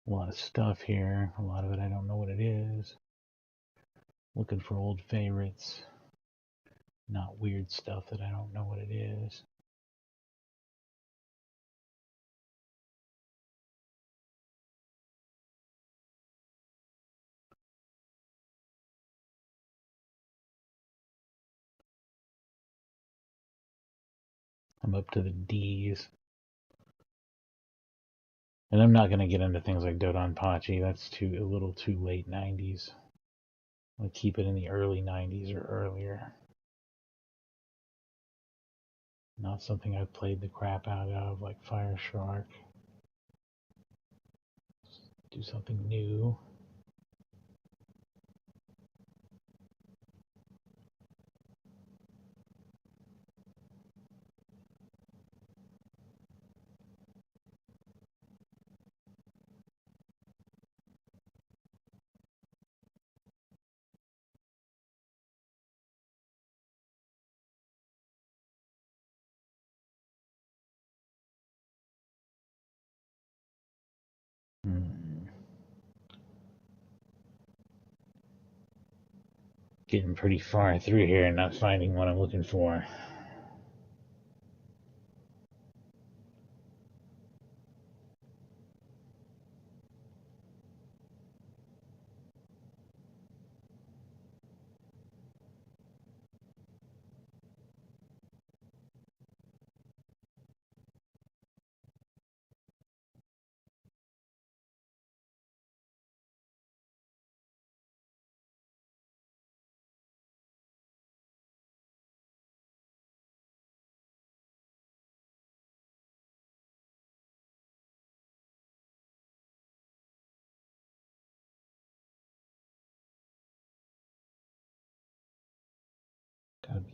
[SPEAKER 1] A lot of stuff here. A lot of it I don't know what it is. Looking for old favorites. Not weird stuff that I don't know what it is. I'm up to the D's. And I'm not going to get into things like Dodonpachi. That's a little too late 90s. I'll keep it in the early 90s or earlier. Not something I've played the crap out of, like Fire Shark. Do something new. Getting pretty far through here and not finding what I'm looking for.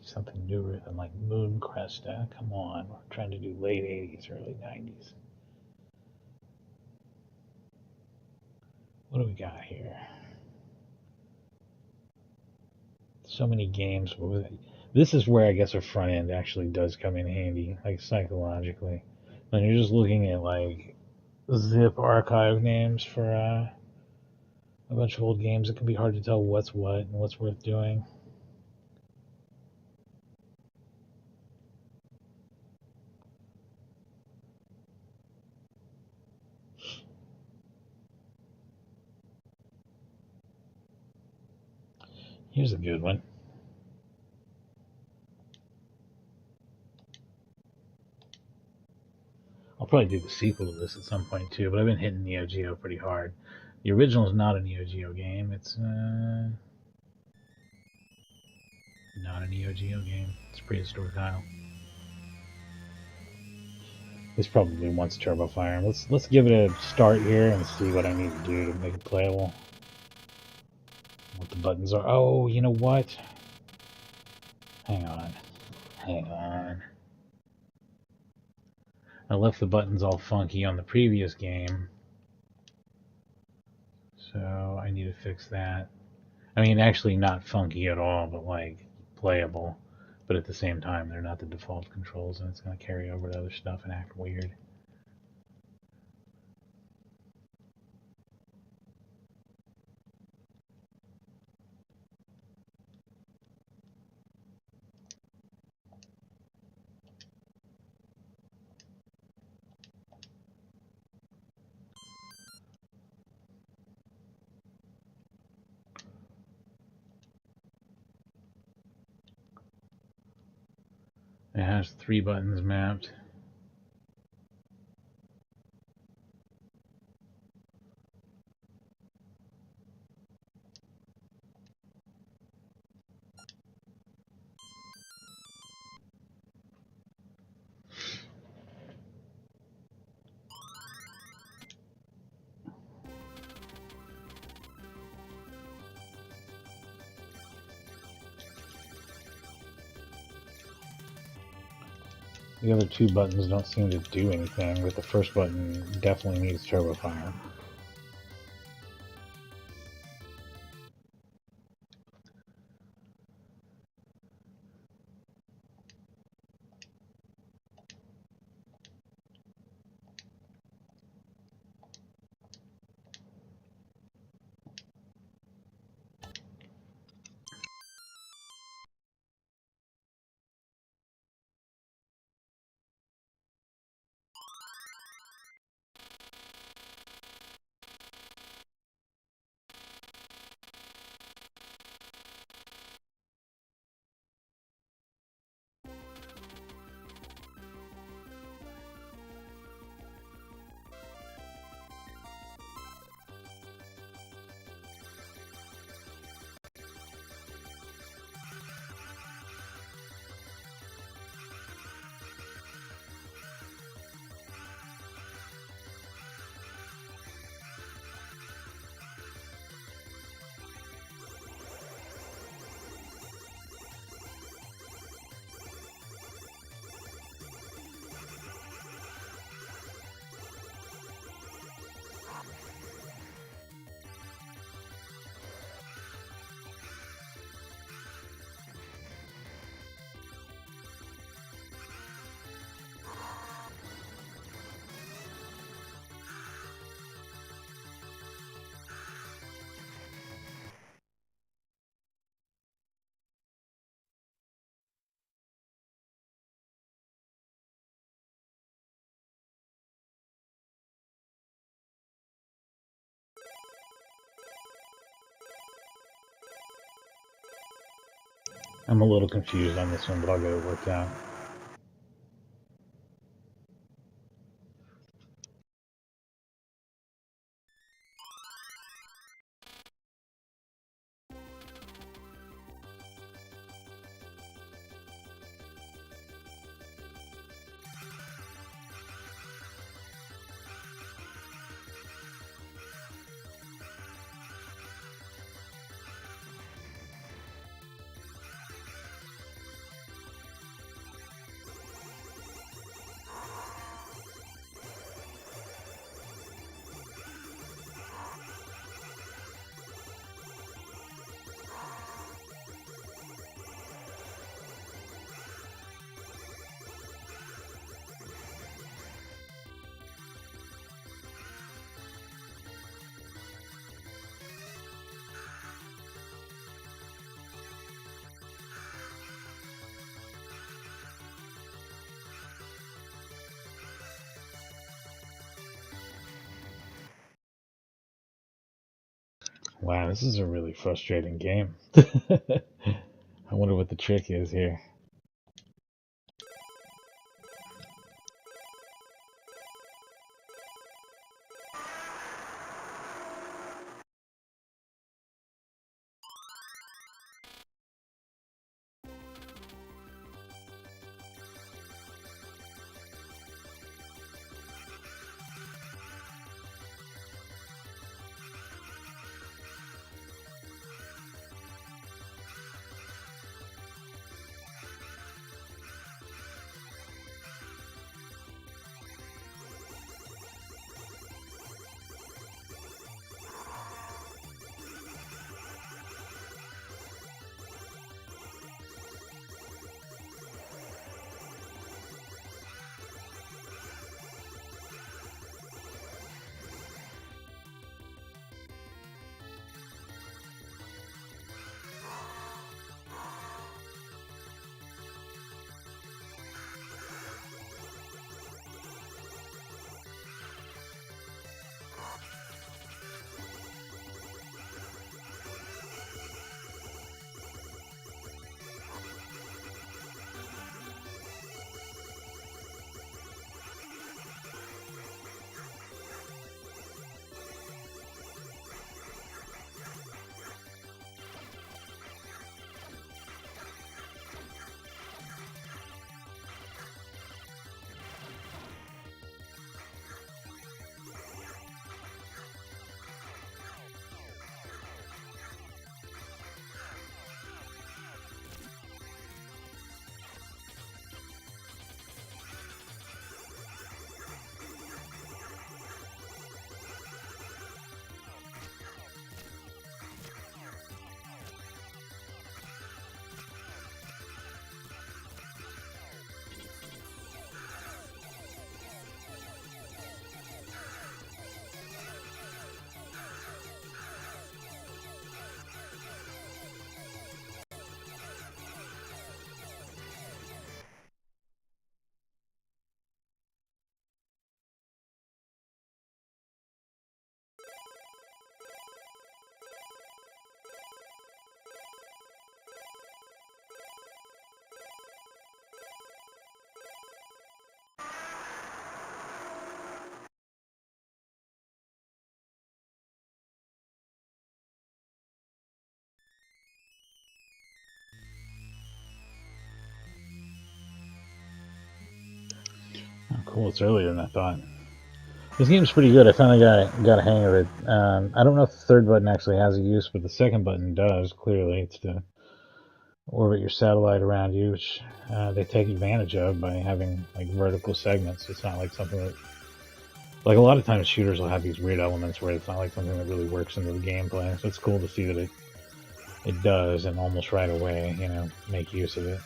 [SPEAKER 1] Something newer than like Moon Cresta. Come on, we're trying to do late 80s, early 90s. What do we got here? So many games. This is where I guess a front end actually does come in handy, like psychologically. When you're just looking at like zip archive names for a bunch of old games, it can be hard to tell what's what and what's worth doing. Here's a good one. I'll probably do the sequel to this at some point too, but I've been hitting Neo Geo pretty hard. The original is not a Neo Geo game. It's not a Neo Geo game. It's prehistoric Isle. This probably wants Turbo Fire. Let's give it a start here and see what I need to do to make it playable. What the buttons are. Oh, you know what? Hang on. Hang on. I left the buttons all funky on the previous game, so I need to fix that. I mean, actually not funky at all, but like playable. But at the same time, they're not the default controls, and it's going to carry over to other stuff and act weird. It has 3 buttons mapped. The other 2 buttons don't seem to do anything, but the first button definitely needs Turbo Fire. I'm a little confused on this one, but I'll get it worked out. Wow, this is a really frustrating game. I wonder what the trick is here. Oh, cool, it's earlier than I thought. This game's pretty good. I finally got a hang of it. I don't know if the third button actually has a use, but the second button does, clearly. It's to orbit your satellite around you, which they take advantage of by having like vertical segments. It's not like something that, like a lot of times shooters will have these weird elements where it's not like something that really works into the gameplay. So it's cool to see that it does, and almost right away, make use of it.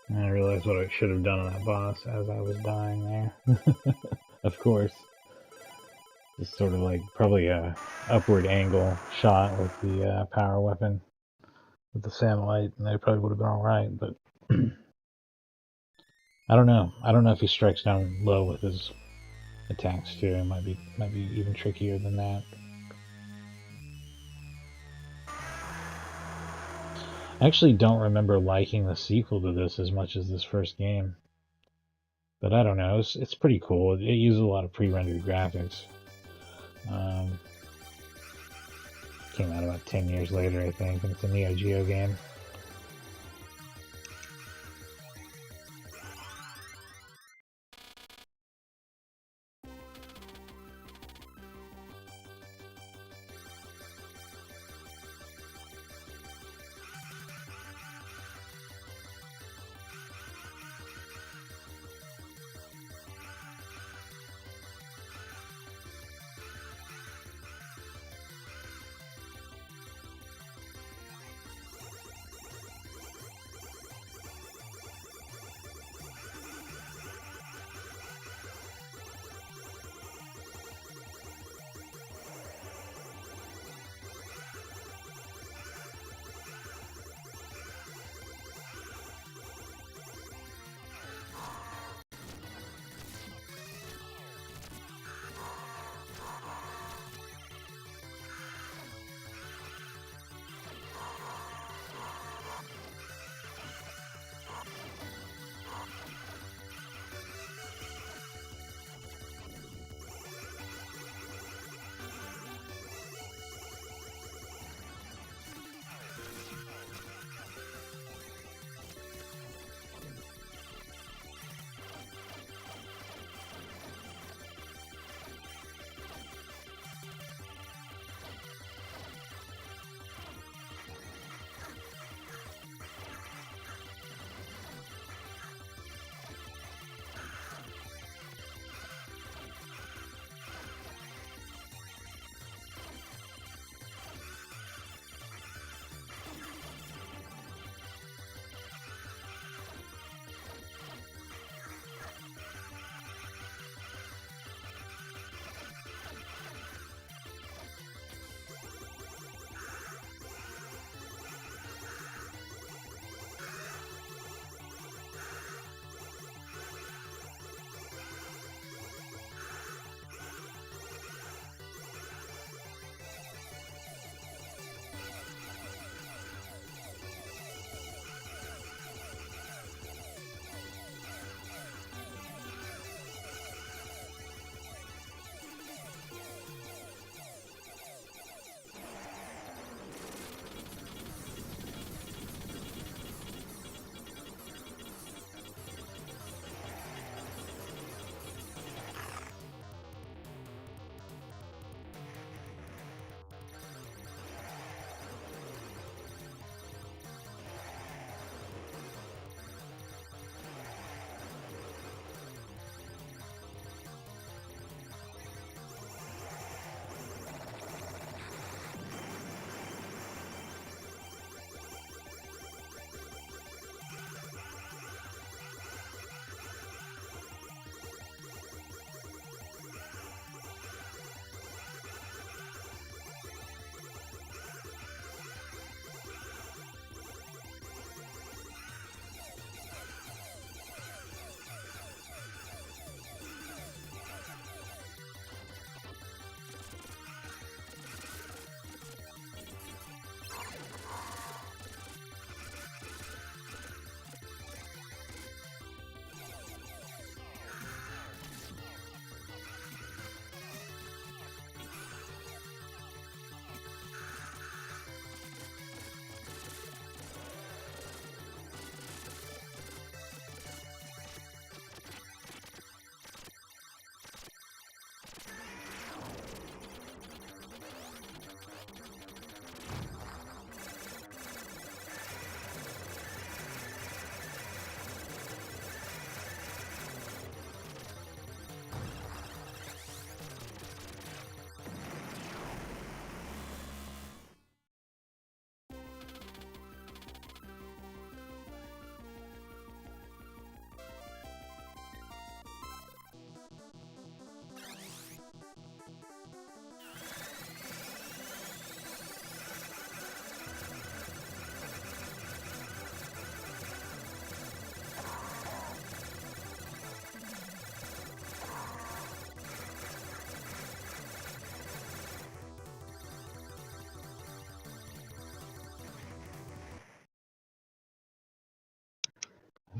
[SPEAKER 1] I realized what I should have done on that boss as I was dying there. Of course. Just sort of like probably a upward angle shot with the power weapon with the satellite, and they probably would have been alright, but I don't know. I don't know if he strikes down low with his attacks too. It might be even trickier than that. I actually don't remember liking the sequel to this as much as this first game. But I don't know, it's pretty cool. It uses a lot of pre-rendered graphics. Came out about 10 years later, I think, and it's a Neo Geo game.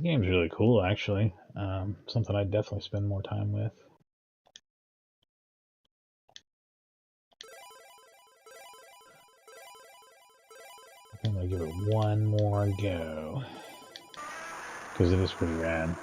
[SPEAKER 1] game's really cool, actually. Something I'd definitely spend more time with. I think I'm gonna give it one more go because it is pretty rad.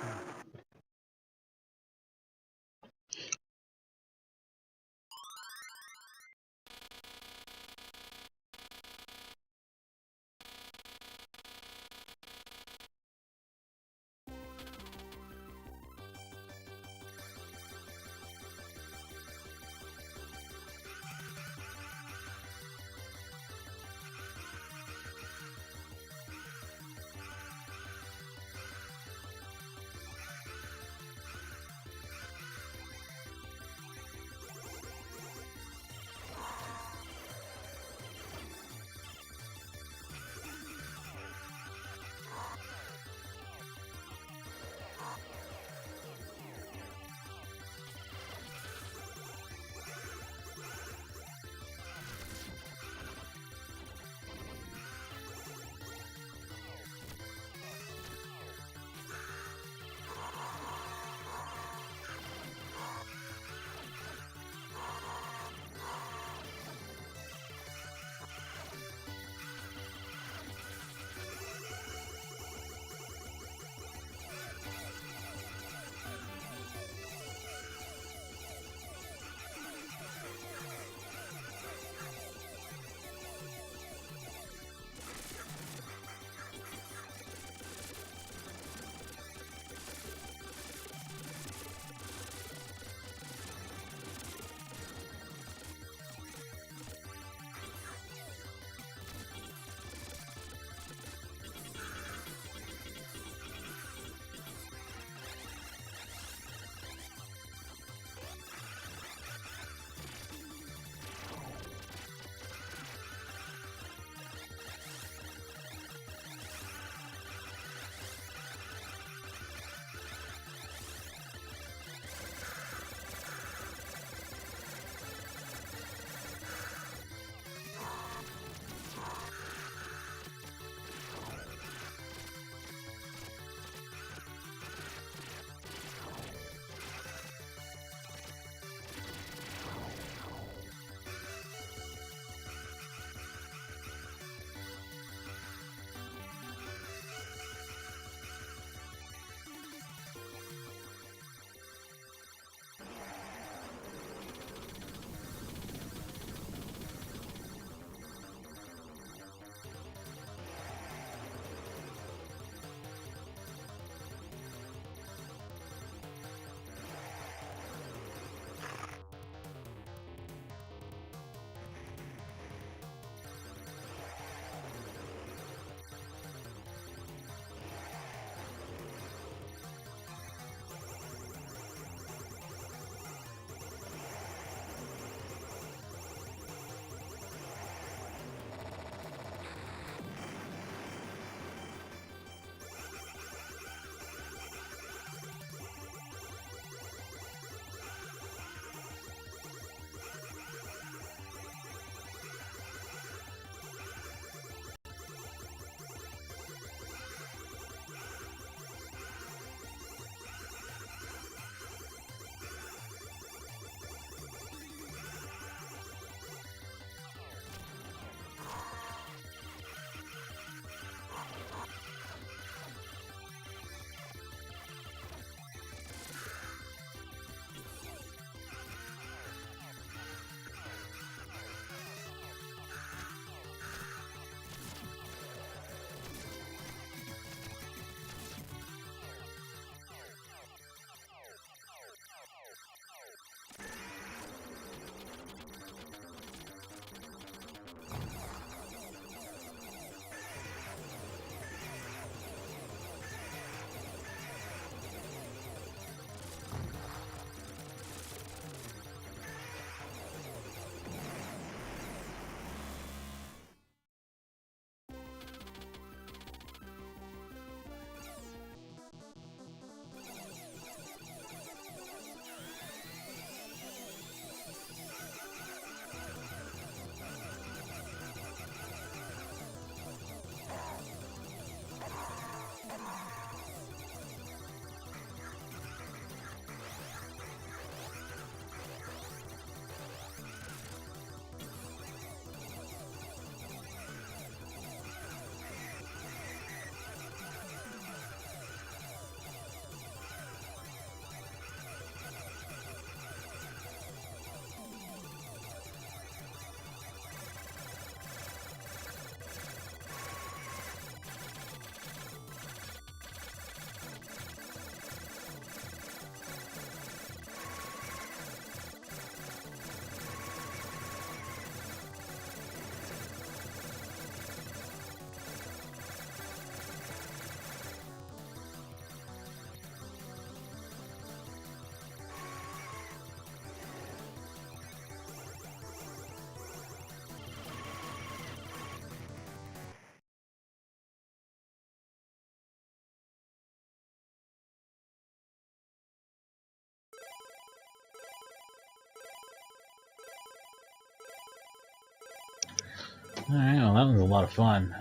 [SPEAKER 1] Alright, well, that was a lot of fun.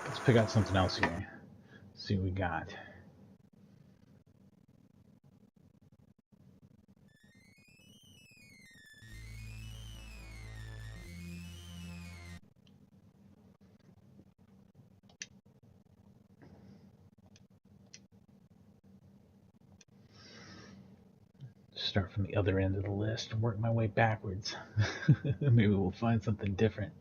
[SPEAKER 1] Let's pick out something else here. See what we got. Start from the other end of the list and work my way backwards. Maybe we'll find something different.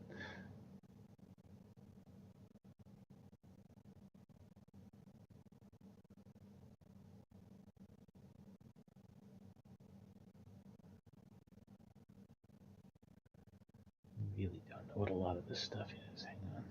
[SPEAKER 1] I really don't know what a lot of this stuff is. Hang on.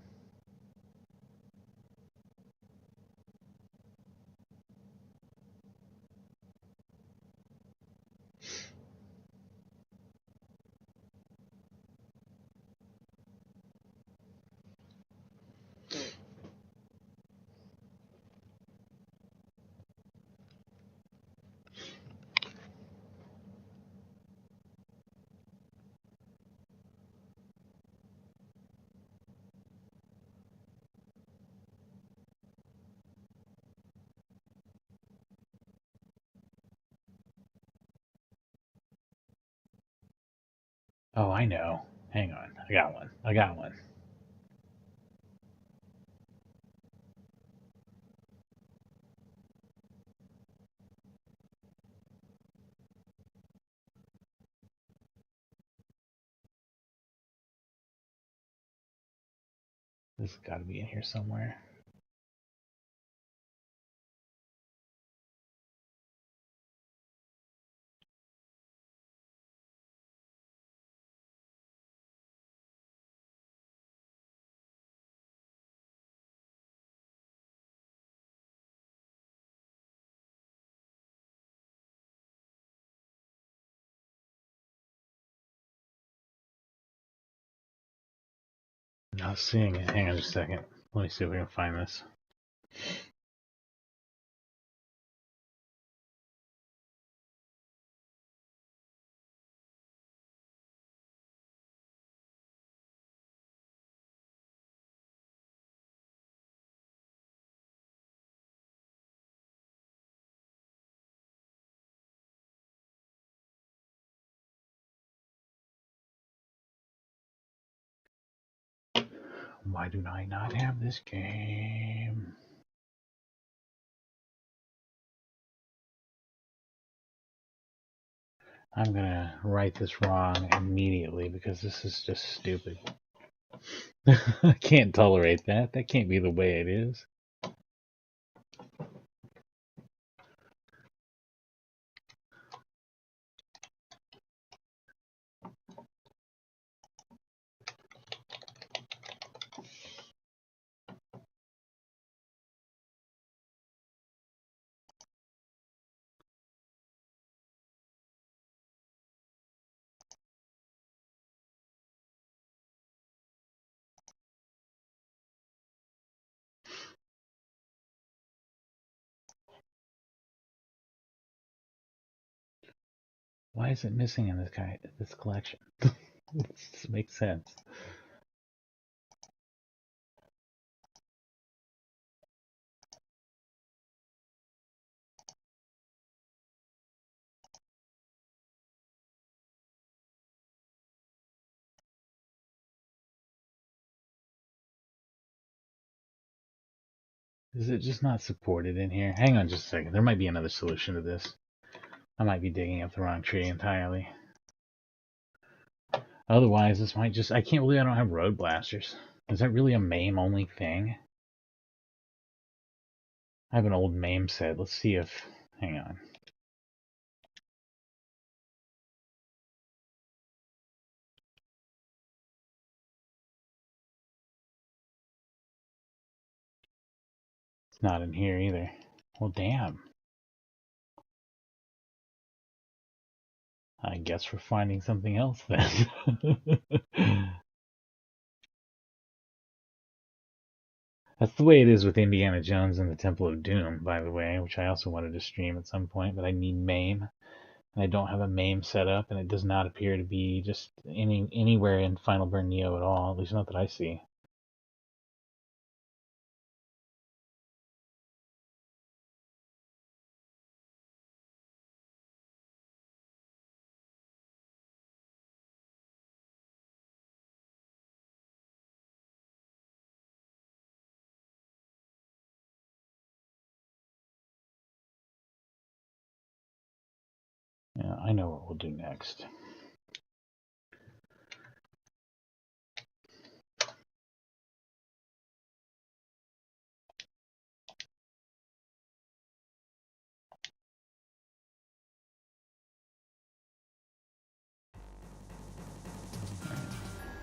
[SPEAKER 1] Oh, I know. Hang on. I got one. I got one. This has got to be in here somewhere. Not seeing it. Hang on just a second. Let me see if we can find this. Why do I not have this game? I'm gonna write this wrong immediately because this is just stupid. I can't tolerate that. That can't be the way it is. Why is it missing in this collection? This makes sense. Is it just not supported in here? Hang on just a second. There might be another solution to this. I might be digging up the wrong tree entirely. Otherwise, this might just... I can't believe I don't have road blasters. Is that really a MAME only thing? I have an old MAME set. Let's see if... Hang on. It's not in here either. Well, damn. I guess we're finding something else then. That's the way it is with Indiana Jones and the Temple of Doom, by the way, which I also wanted to stream at some point, but I need MAME. and I don't have a MAME set up, and it does not appear to be just anywhere in Final Burn Neo at all, at least not that I see. Yeah, I know what we'll do next.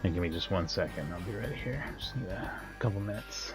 [SPEAKER 1] Give me just 1 second. I'll be right here. Just need a couple minutes.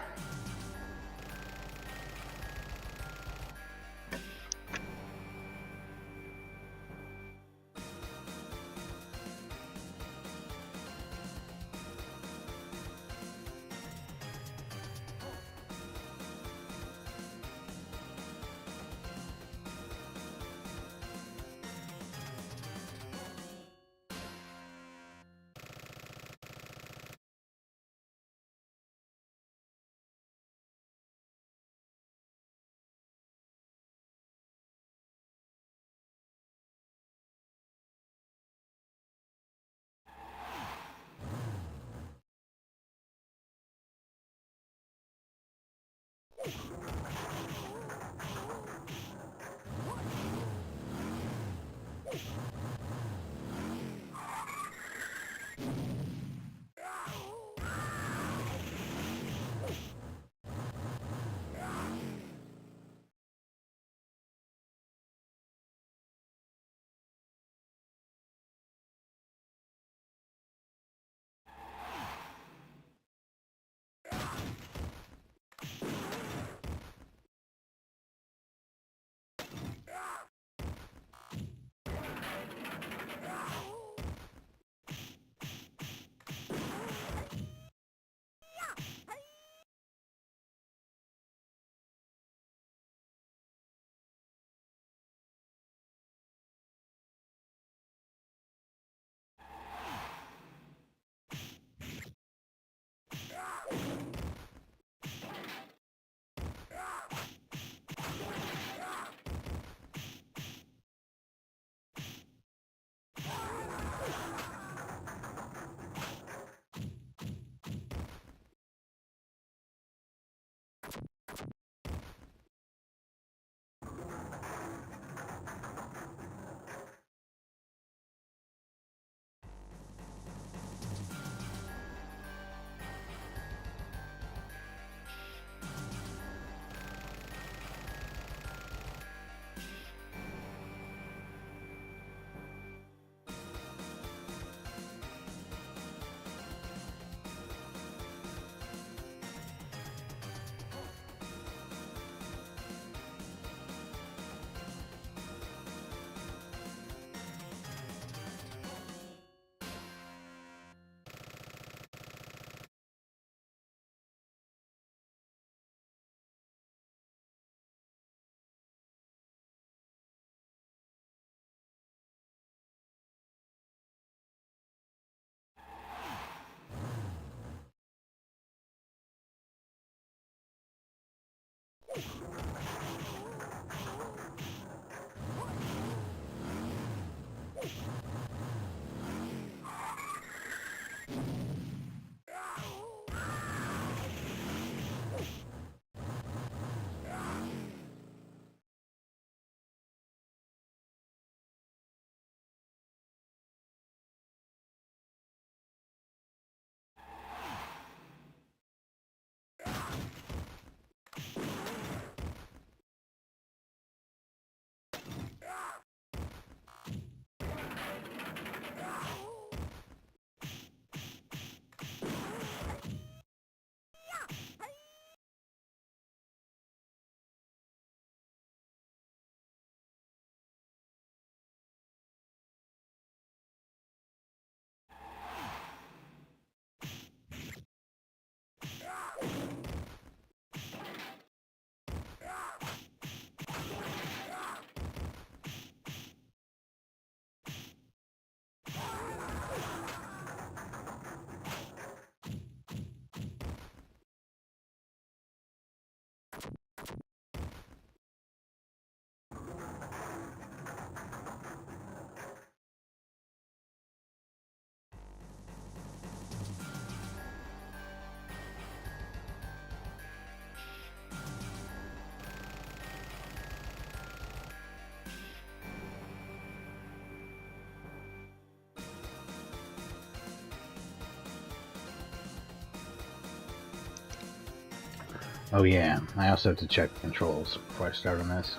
[SPEAKER 1] Oh yeah, I also have to check the controls before I start on this.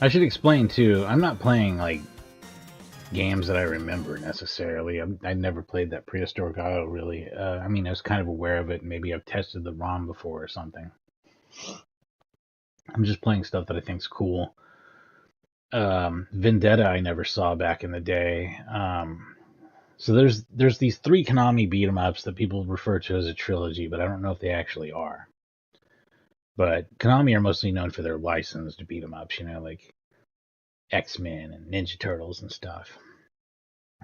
[SPEAKER 1] I should explain too, I'm not playing like games that I remember necessarily. I never played that Prehistoric Isle really. I mean, I was kind of aware of it. Maybe I've tested the ROM before or something. I'm just playing stuff that I think's cool. Vendetta I never saw back in the day. So there's these three Konami beat 'em ups that people refer to as a trilogy, but I don't know if they actually are. But Konami are mostly known for their licensed beat 'em ups, like X-Men and Ninja Turtles and stuff.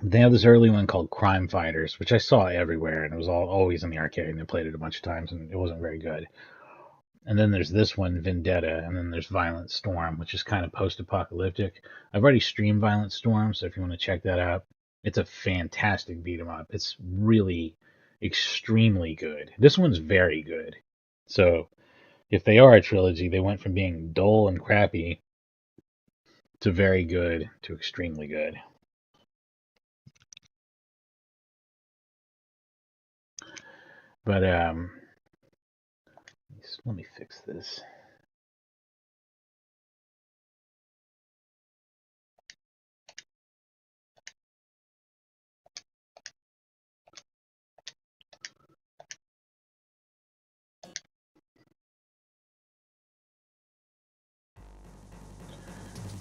[SPEAKER 1] They have this early one called Crime Fighters, which I saw everywhere, and it was always in the arcade, and I played it a bunch of times, and it wasn't very good. And then there's this one, Vendetta, and then there's Violent Storm, which is kind of post-apocalyptic. I've already streamed Violent Storm, so if you want to check that out, it's a fantastic beat 'em up. It's really extremely good. This one's very good. So if they are a trilogy, they went from being dull and crappy to very good to extremely good. But let me fix this.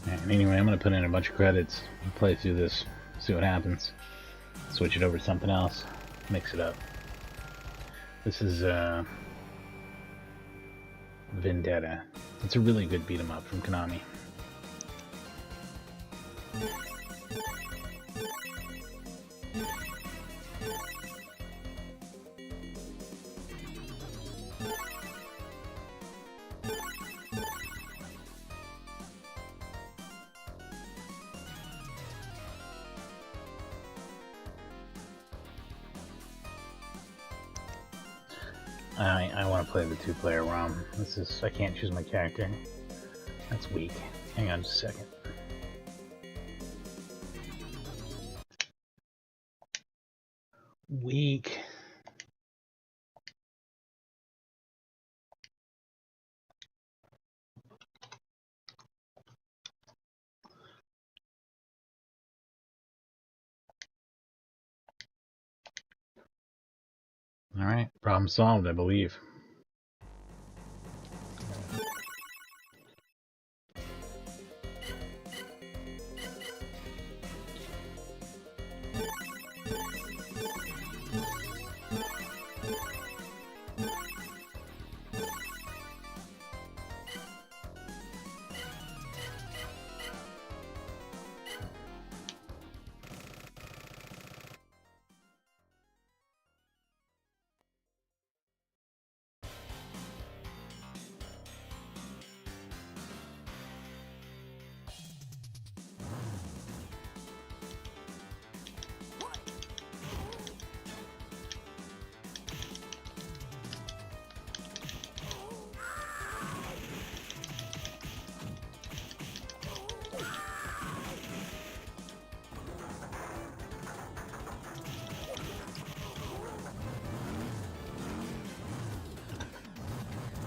[SPEAKER 1] And anyway, I'm going to put in a bunch of credits, play through this, see what happens. Switch it over to something else, mix it up. This is Vendetta. It's a really good beat 'em up from Konami. I want to play the two-player ROM. I can't choose my character. That's weak. Hang on just a second. Weak. Alright, problem solved, I believe.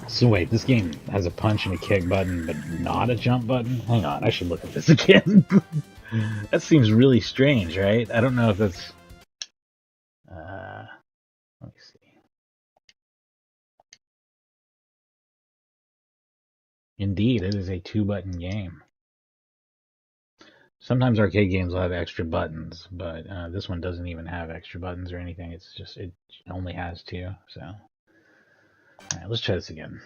[SPEAKER 1] So wait, this game has a punch and a kick button, but not a jump button? Hang on, I should look at this again. That seems really strange, right? I don't know if that's... let me see. Indeed, it is a two-button game. Sometimes arcade games will have extra buttons, but this one doesn't even have extra buttons or anything. It's just, it only has two, so... Alright, let's try this again.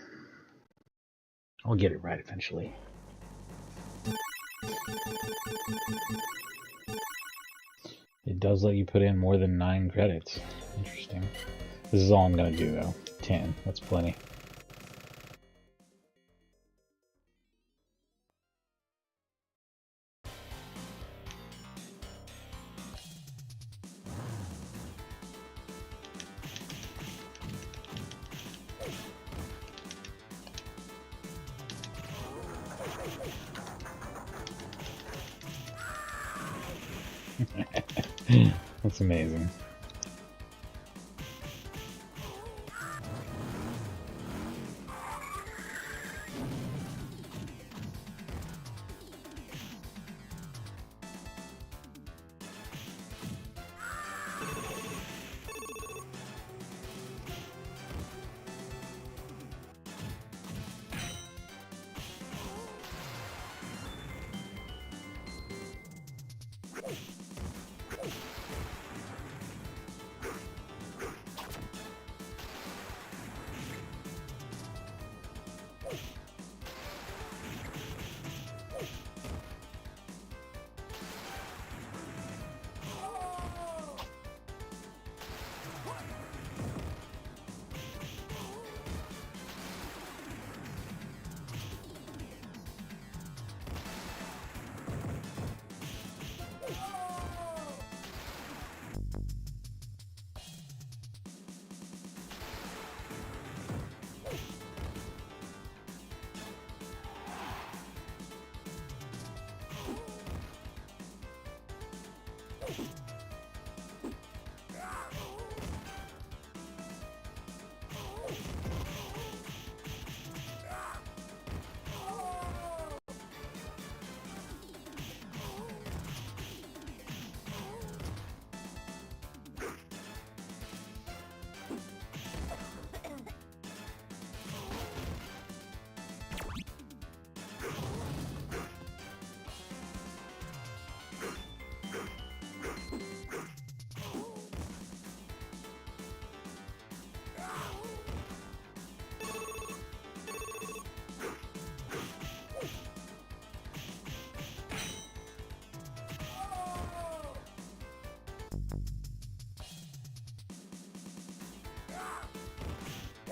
[SPEAKER 1] I'll get it right eventually. It does let you put in more than 9 credits. Interesting. This is all I'm gonna do though. 10. That's plenty. That's amazing.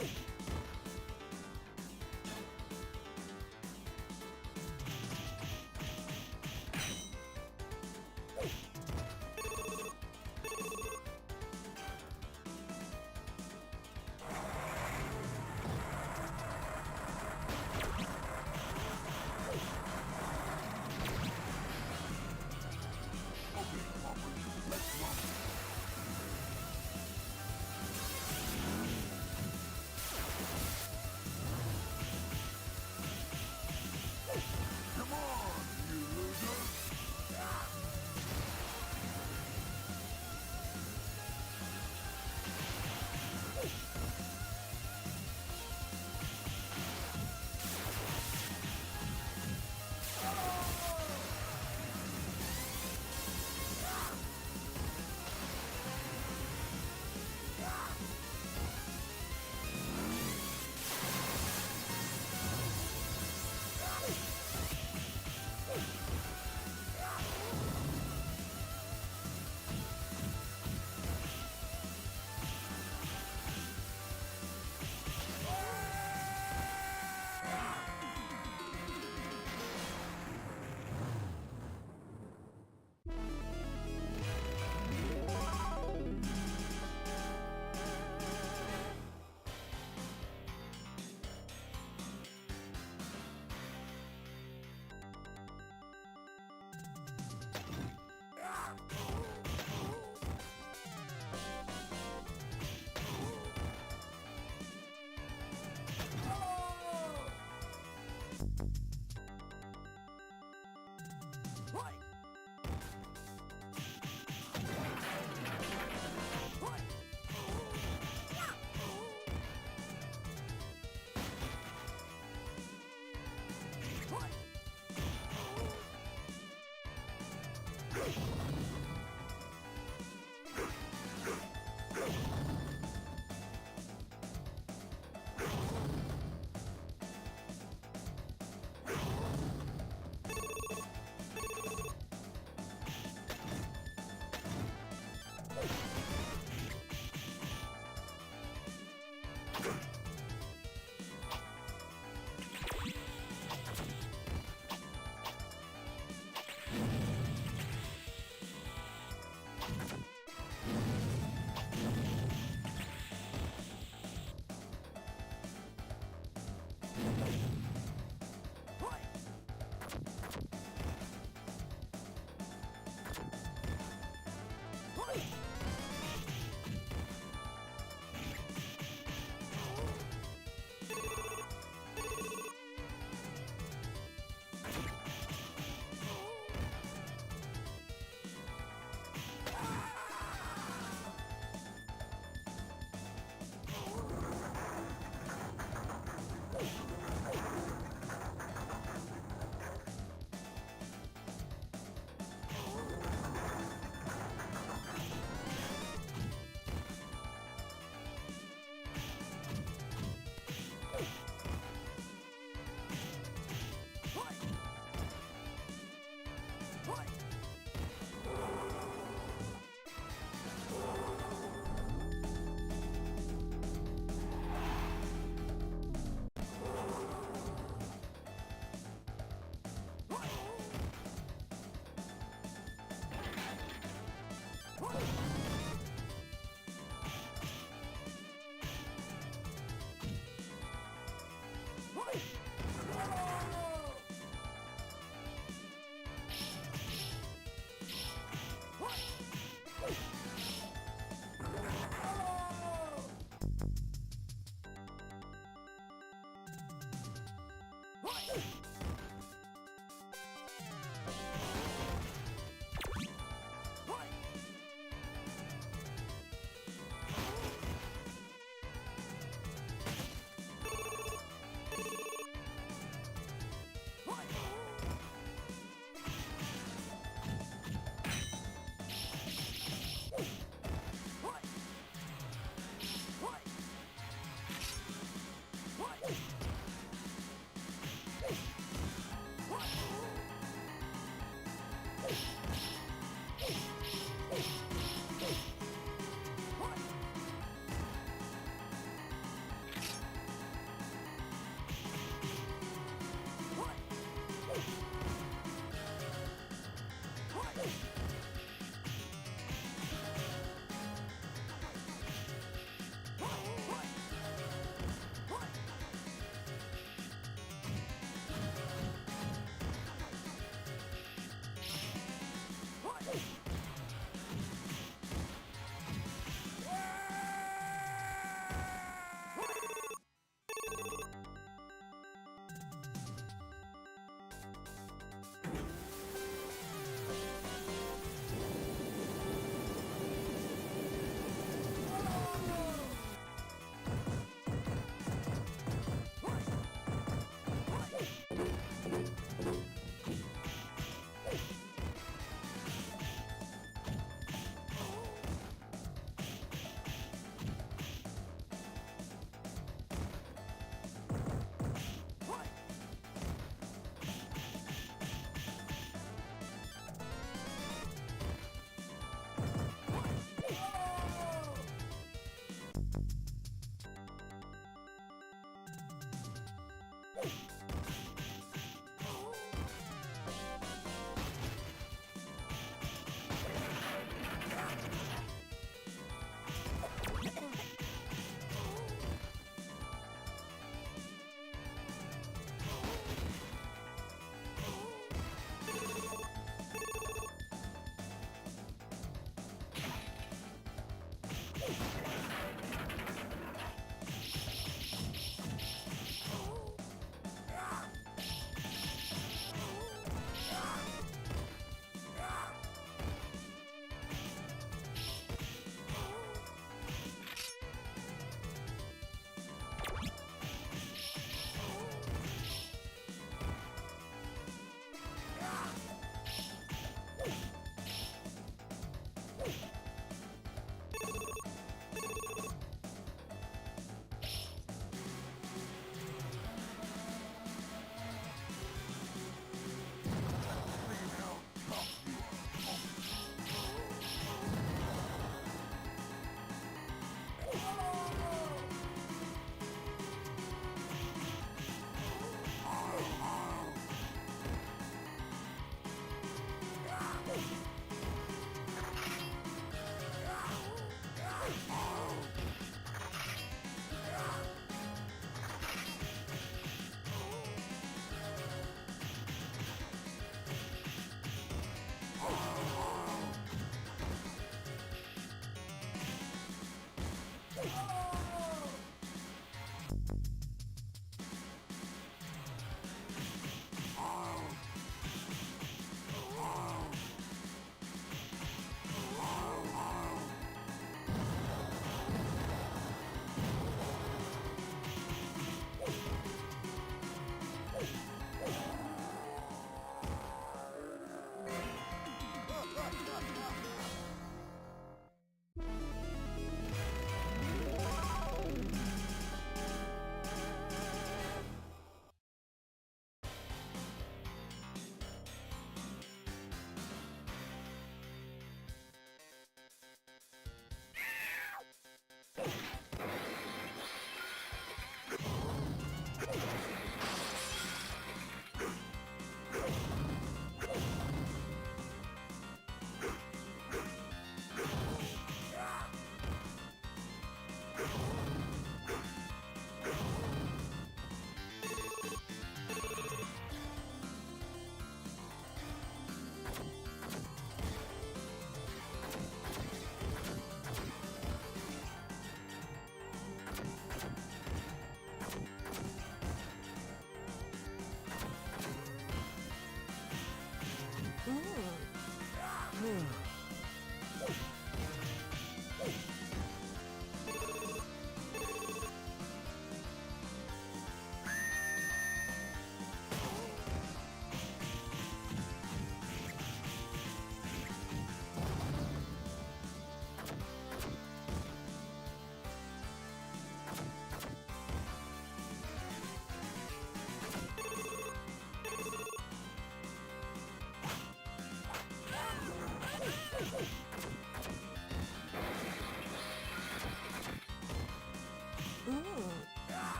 [SPEAKER 2] Come on, you losers!
[SPEAKER 3] What?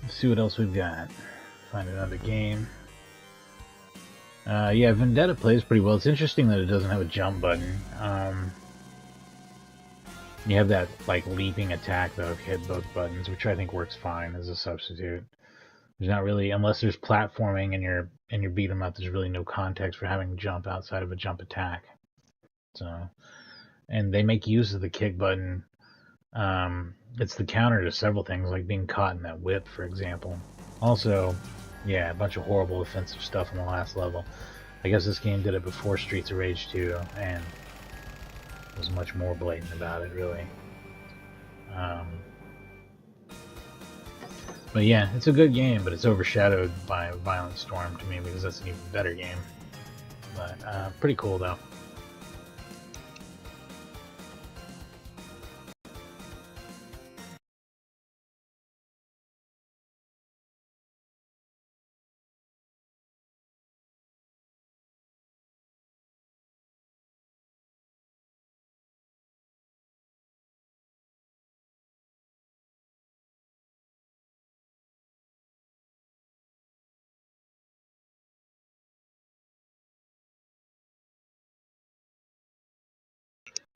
[SPEAKER 1] Let's see what else we've got. Find another game. Yeah, Vendetta plays pretty well. It's interesting that it doesn't have a jump button. You have that like leaping attack though if you hit both buttons, which I think works fine as a substitute. There's not really, unless there's platforming in your beat 'em up, there's really no context for having jump outside of a jump attack. So, and they make use of the kick button. It's the counter to several things, like being caught in that whip, for example. Also, yeah, a bunch of horrible offensive stuff in the last level. I guess this game did it before Streets of Rage 2, and was much more blatant about it, really. But yeah, it's a good game, but it's overshadowed by Violent Storm to me because that's an even better game. But pretty cool though.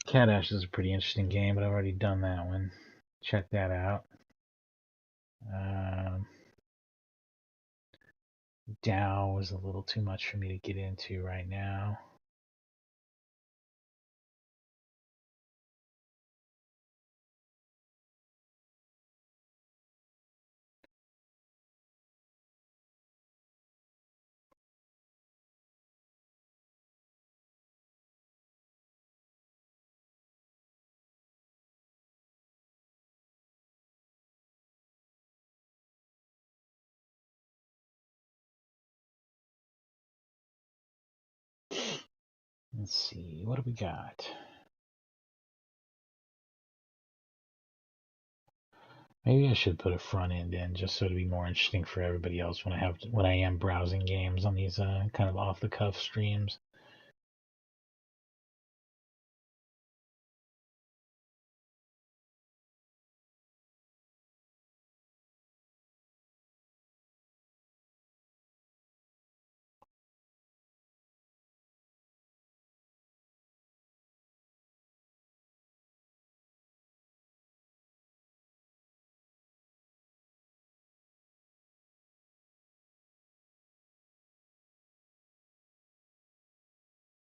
[SPEAKER 1] Cat Ash is a pretty interesting game, but I've already done that one. Check that out. DAO is a little too much for me to get into right now. Let's see, what do we got? Maybe I should put a front end in just so it'd be more interesting for everybody else when I am browsing games on these kind of off the cuff streams.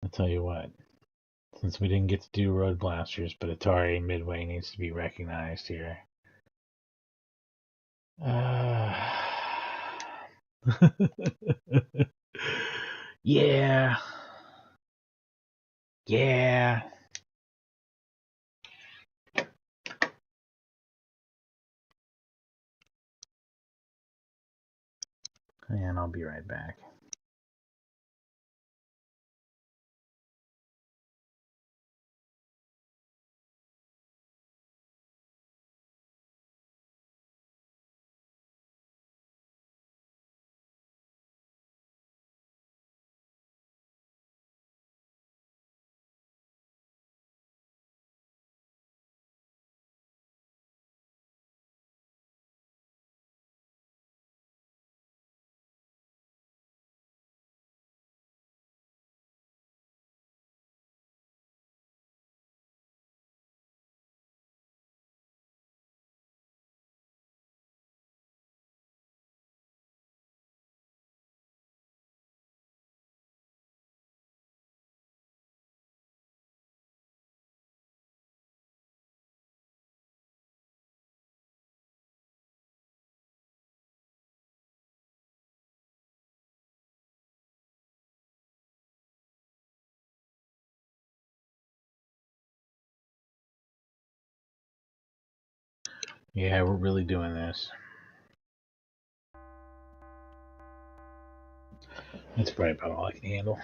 [SPEAKER 1] I'll tell you what, since we didn't get to do Road Blasters, but Atari Midway needs to be recognized here. Yeah. Yeah. And I'll be right back. Yeah, we're really doing this. That's probably about all I can handle.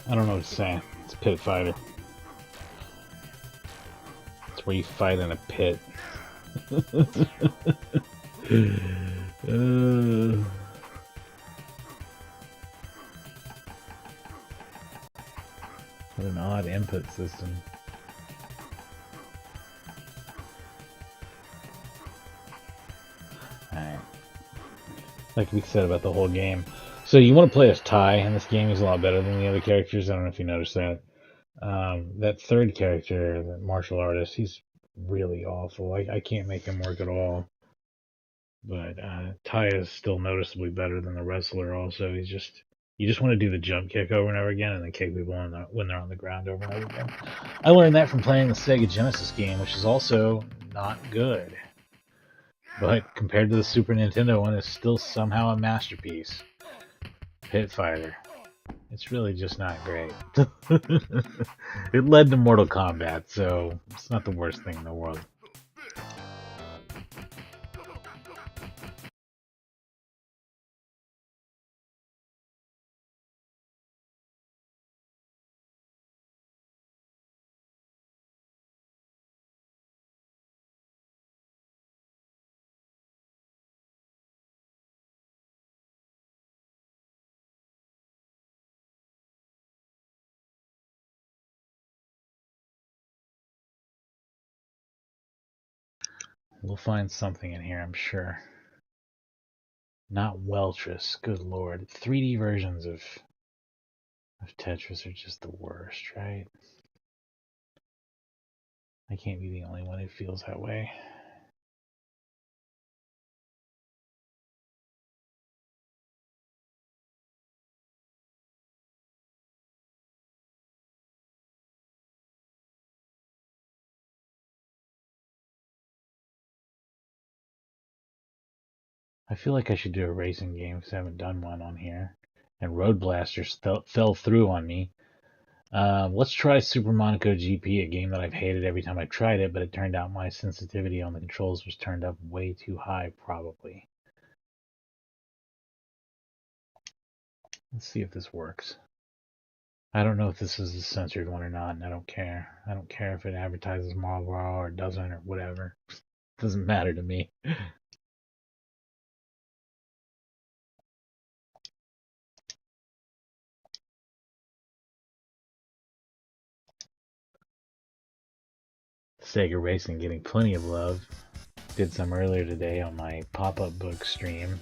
[SPEAKER 1] I don't know what to say. It's Pit Fighter. It's where you fight in a pit. What an odd input system. Alright. Like we said about the whole game. So you want to play as Ty, and this game is a lot better than the other characters. I don't know if you noticed that. That third character, the martial artist, he's really awful. I can't make him work at all. But Ty is still noticeably better than the wrestler. Also, you just want to do the jump kick over and over again, and then kick people when they're on the ground over and over again. I learned that from playing the Sega Genesis game, which is also not good. But compared to the Super Nintendo one, it's still somehow a masterpiece. Pit Fighter. It's really just not great. It led to Mortal Kombat, so it's not the worst thing in the world. We'll find something in here, I'm sure. Not Weltress, good lord. 3D versions of Tetris are just the worst, right? I can't be the only one who feels that way. I feel like I should do a racing game because I haven't done one on here. And Road Blasters fell through on me. Let's try Super Monaco GP, a game that I've hated every time I've tried it, but it turned out my sensitivity on the controls was turned up way too high, probably. Let's see if this works. I don't know if this is a censored one or not, and I don't care. I don't care if it advertises Marlboro or doesn't or whatever. It doesn't matter to me. Sega Racing getting plenty of love. Did some earlier today on my pop-up book stream.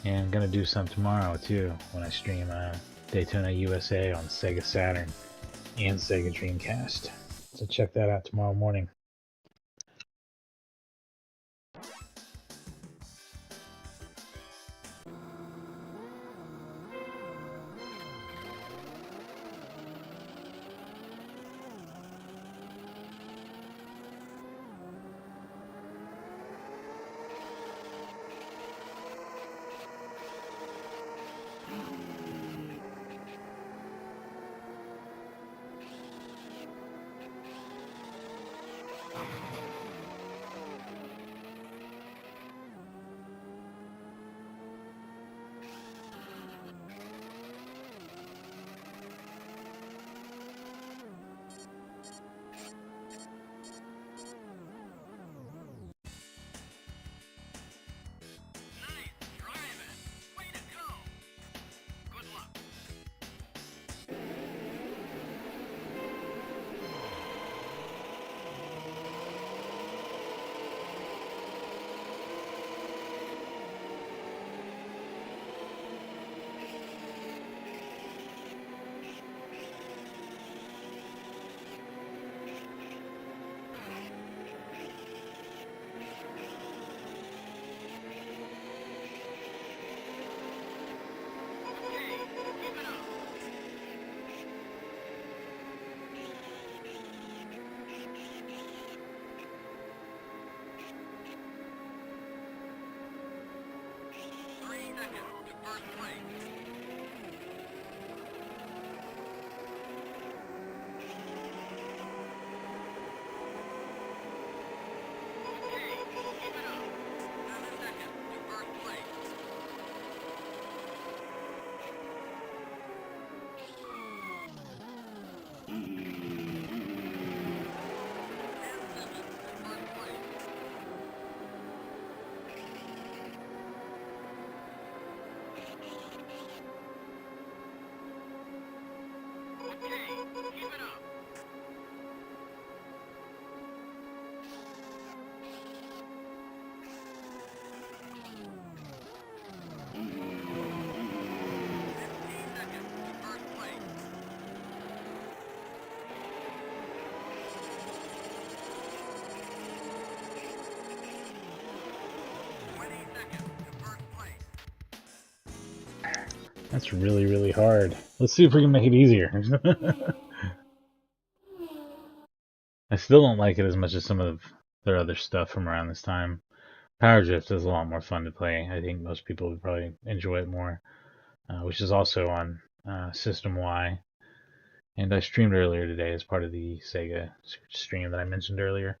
[SPEAKER 1] And I'm gonna do some tomorrow too when I stream Daytona USA on Sega Saturn and Sega Dreamcast. So check that out tomorrow morning. That's really, really hard. Let's see if we can make it easier. I still don't like it as much as some of their other stuff from around this time. Power Drift is a lot more fun to play. I think most people would probably enjoy it more, which is also on System Y. And I streamed earlier today as part of the Sega stream that I mentioned earlier.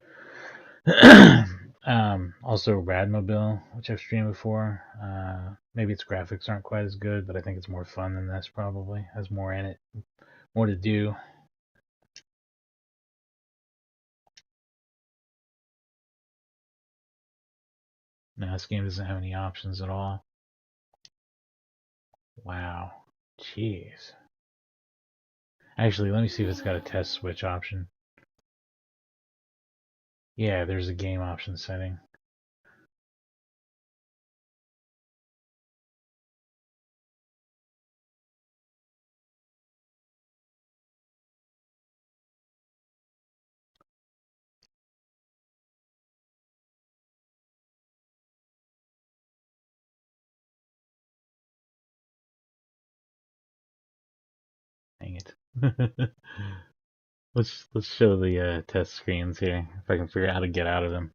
[SPEAKER 1] Also Radmobile, which I've streamed before. Maybe its graphics aren't quite as good, but I think it's more fun than this probably. Has more in it, more to do. No, this game doesn't have any options at all. Wow. Jeez. Actually, let me see if it's got a test switch option. Yeah, there's a game option setting. Dang it. Let's show the test screens here, if I can figure out how to get out of them.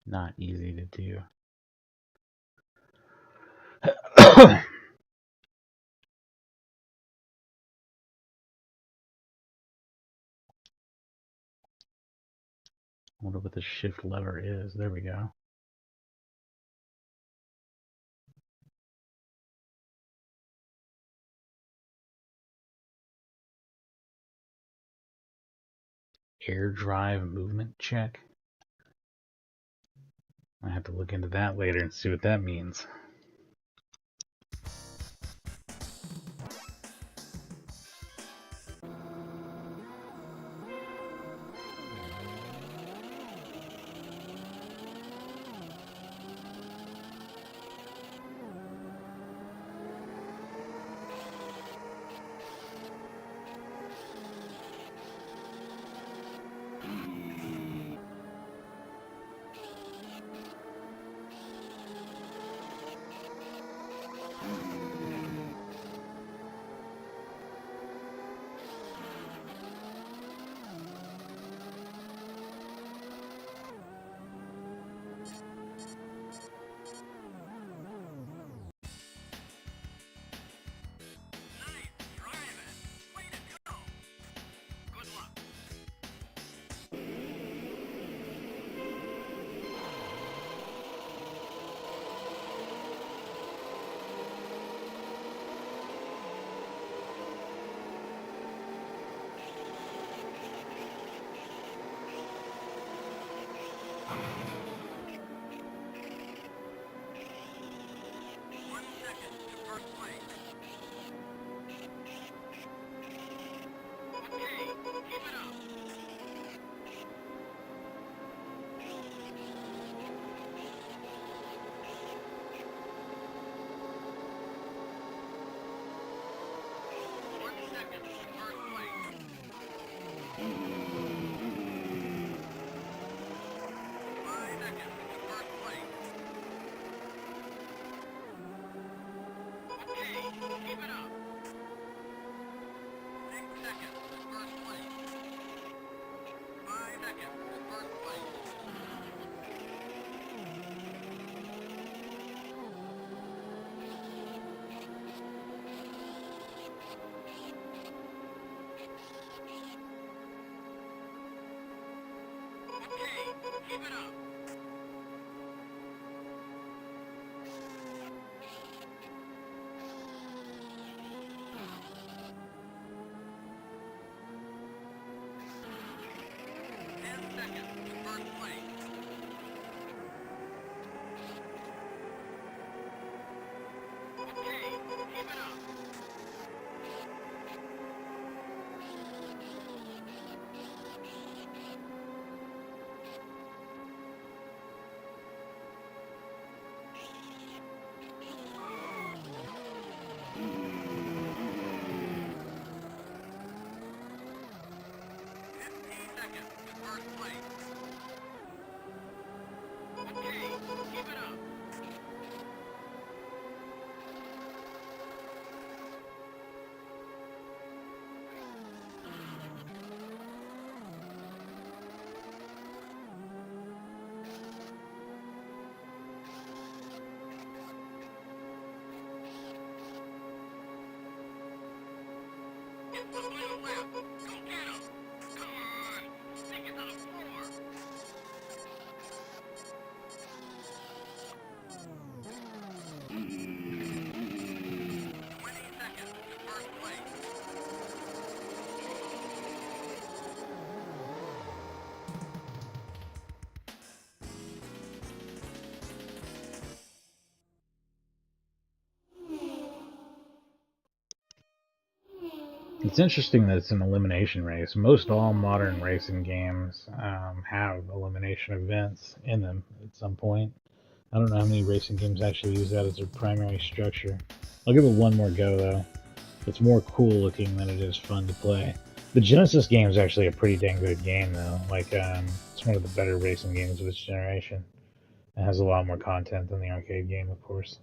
[SPEAKER 1] Not easy to do. Wonder what the shift lever is. There we go. Air drive movement check. I have to look into that later and see what that means.
[SPEAKER 2] Keep it up.
[SPEAKER 1] It's interesting that it's an elimination race. Most all modern racing games have elimination events in them at some point. I don't know how many racing games actually use that as their primary structure. I'll give it one more go though. It's more cool looking than it is fun to play. The Genesis game is actually a pretty dang good game though. It's one of the better racing games of its generation. It has a lot more content than the arcade game, of course.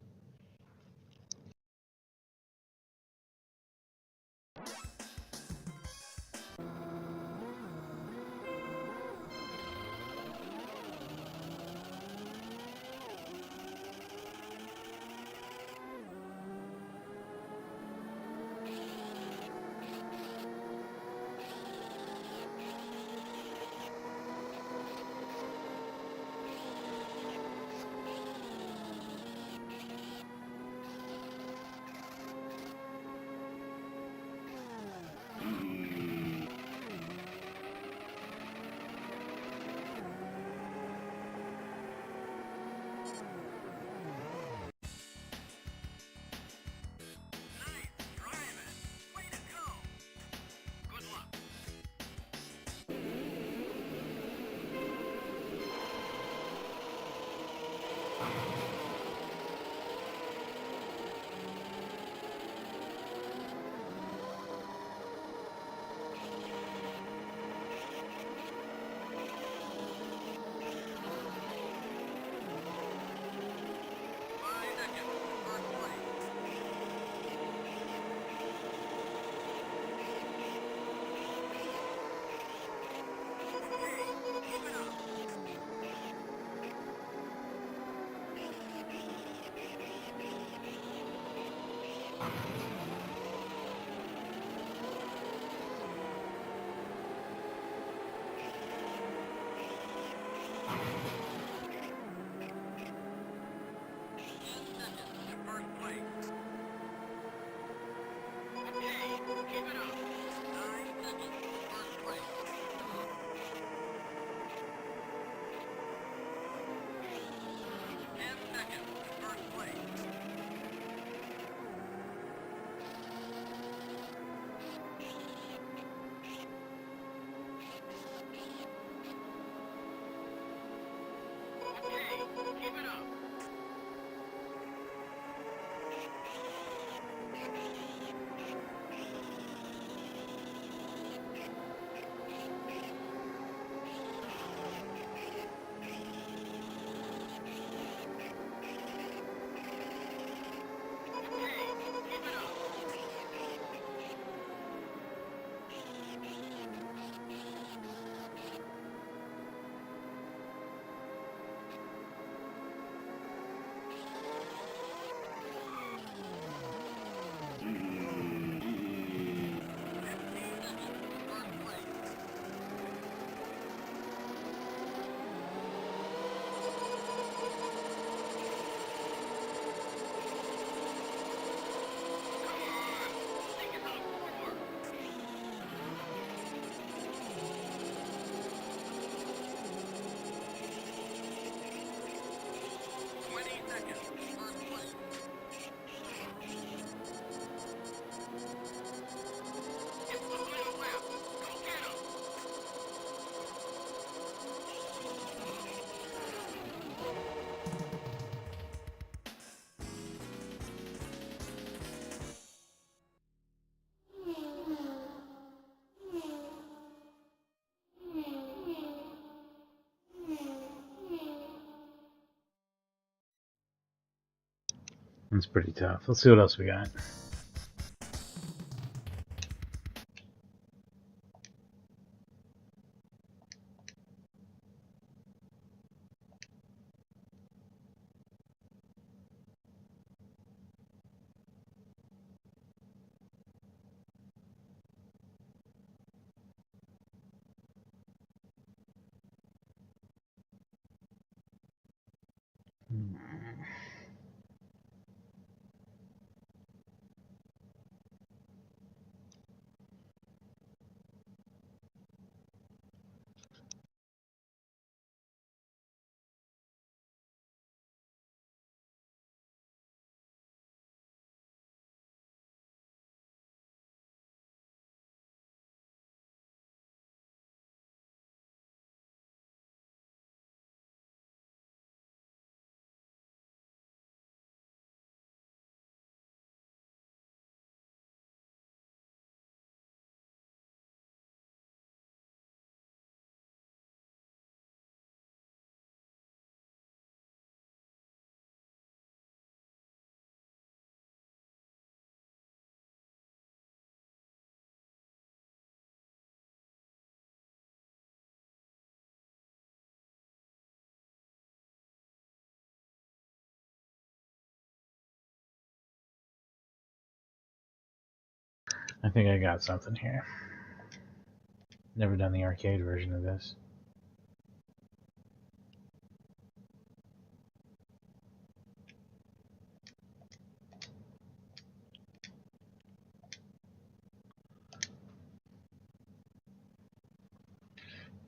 [SPEAKER 1] It's pretty tough. Let's see what else we got. I think I got something here. Never done the arcade version of this.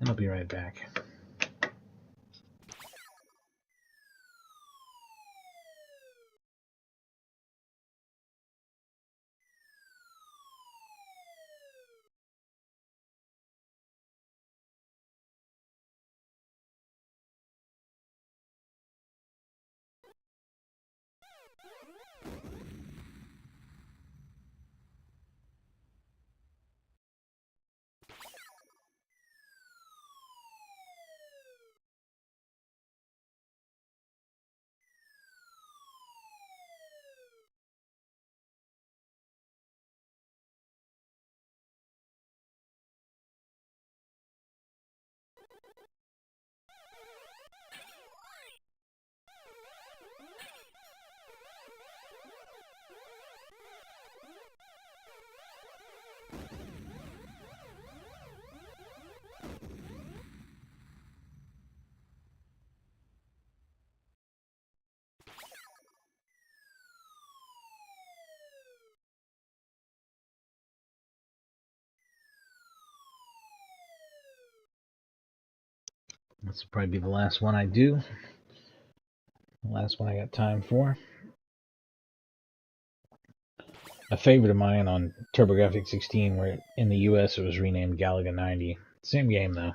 [SPEAKER 1] And I'll be right back. This will probably be the last one I do. The last one I got time for. A favorite of mine on TurboGrafx 16, where in the US it was renamed Galaga 90. Same game though.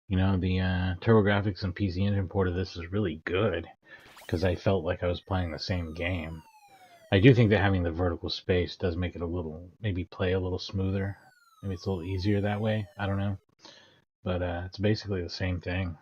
[SPEAKER 1] You know, the TurboGrafx and PC Engine port of this is really good because I felt like I was playing the same game. I do think that having the vertical space does make it a little, maybe play a little smoother. Maybe it's a little easier that way. I don't know. But it's basically the same thing.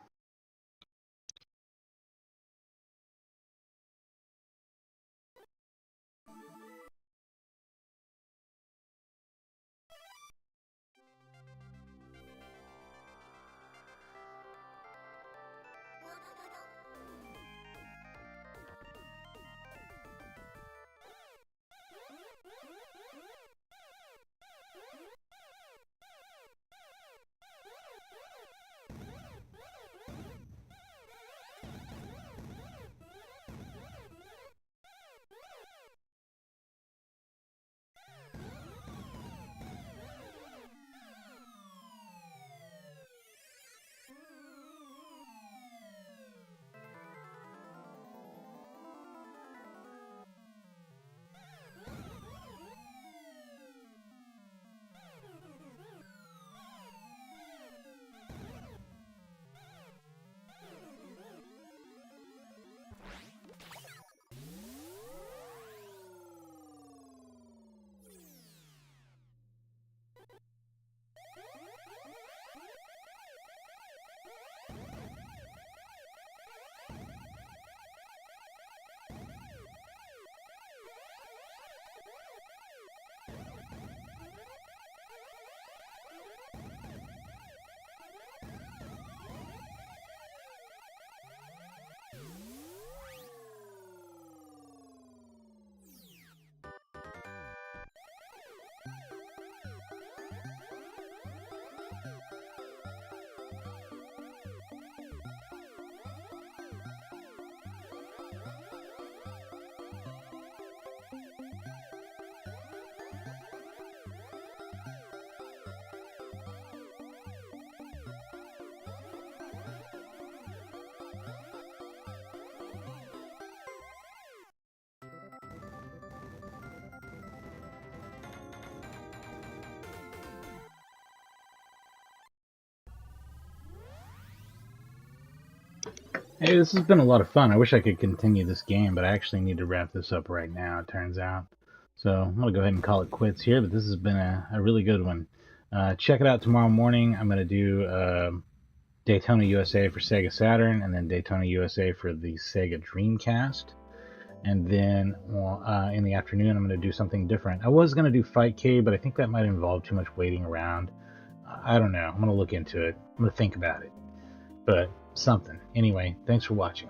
[SPEAKER 1] Hey, this has been a lot of fun. I wish I could continue this game, but I actually need to wrap this up right now, it turns out. So I'm going to go ahead and call it quits here, but this has been a really good one. Check it out tomorrow morning. I'm going to do Daytona USA for Sega Saturn, and then Daytona USA for the Sega Dreamcast. And then in the afternoon, I'm going to do something different. I was going to do Fightcade, but I think that might involve too much waiting around. I don't know. I'm going to look into it. I'm going to think about it. But something. Anyway, thanks for watching.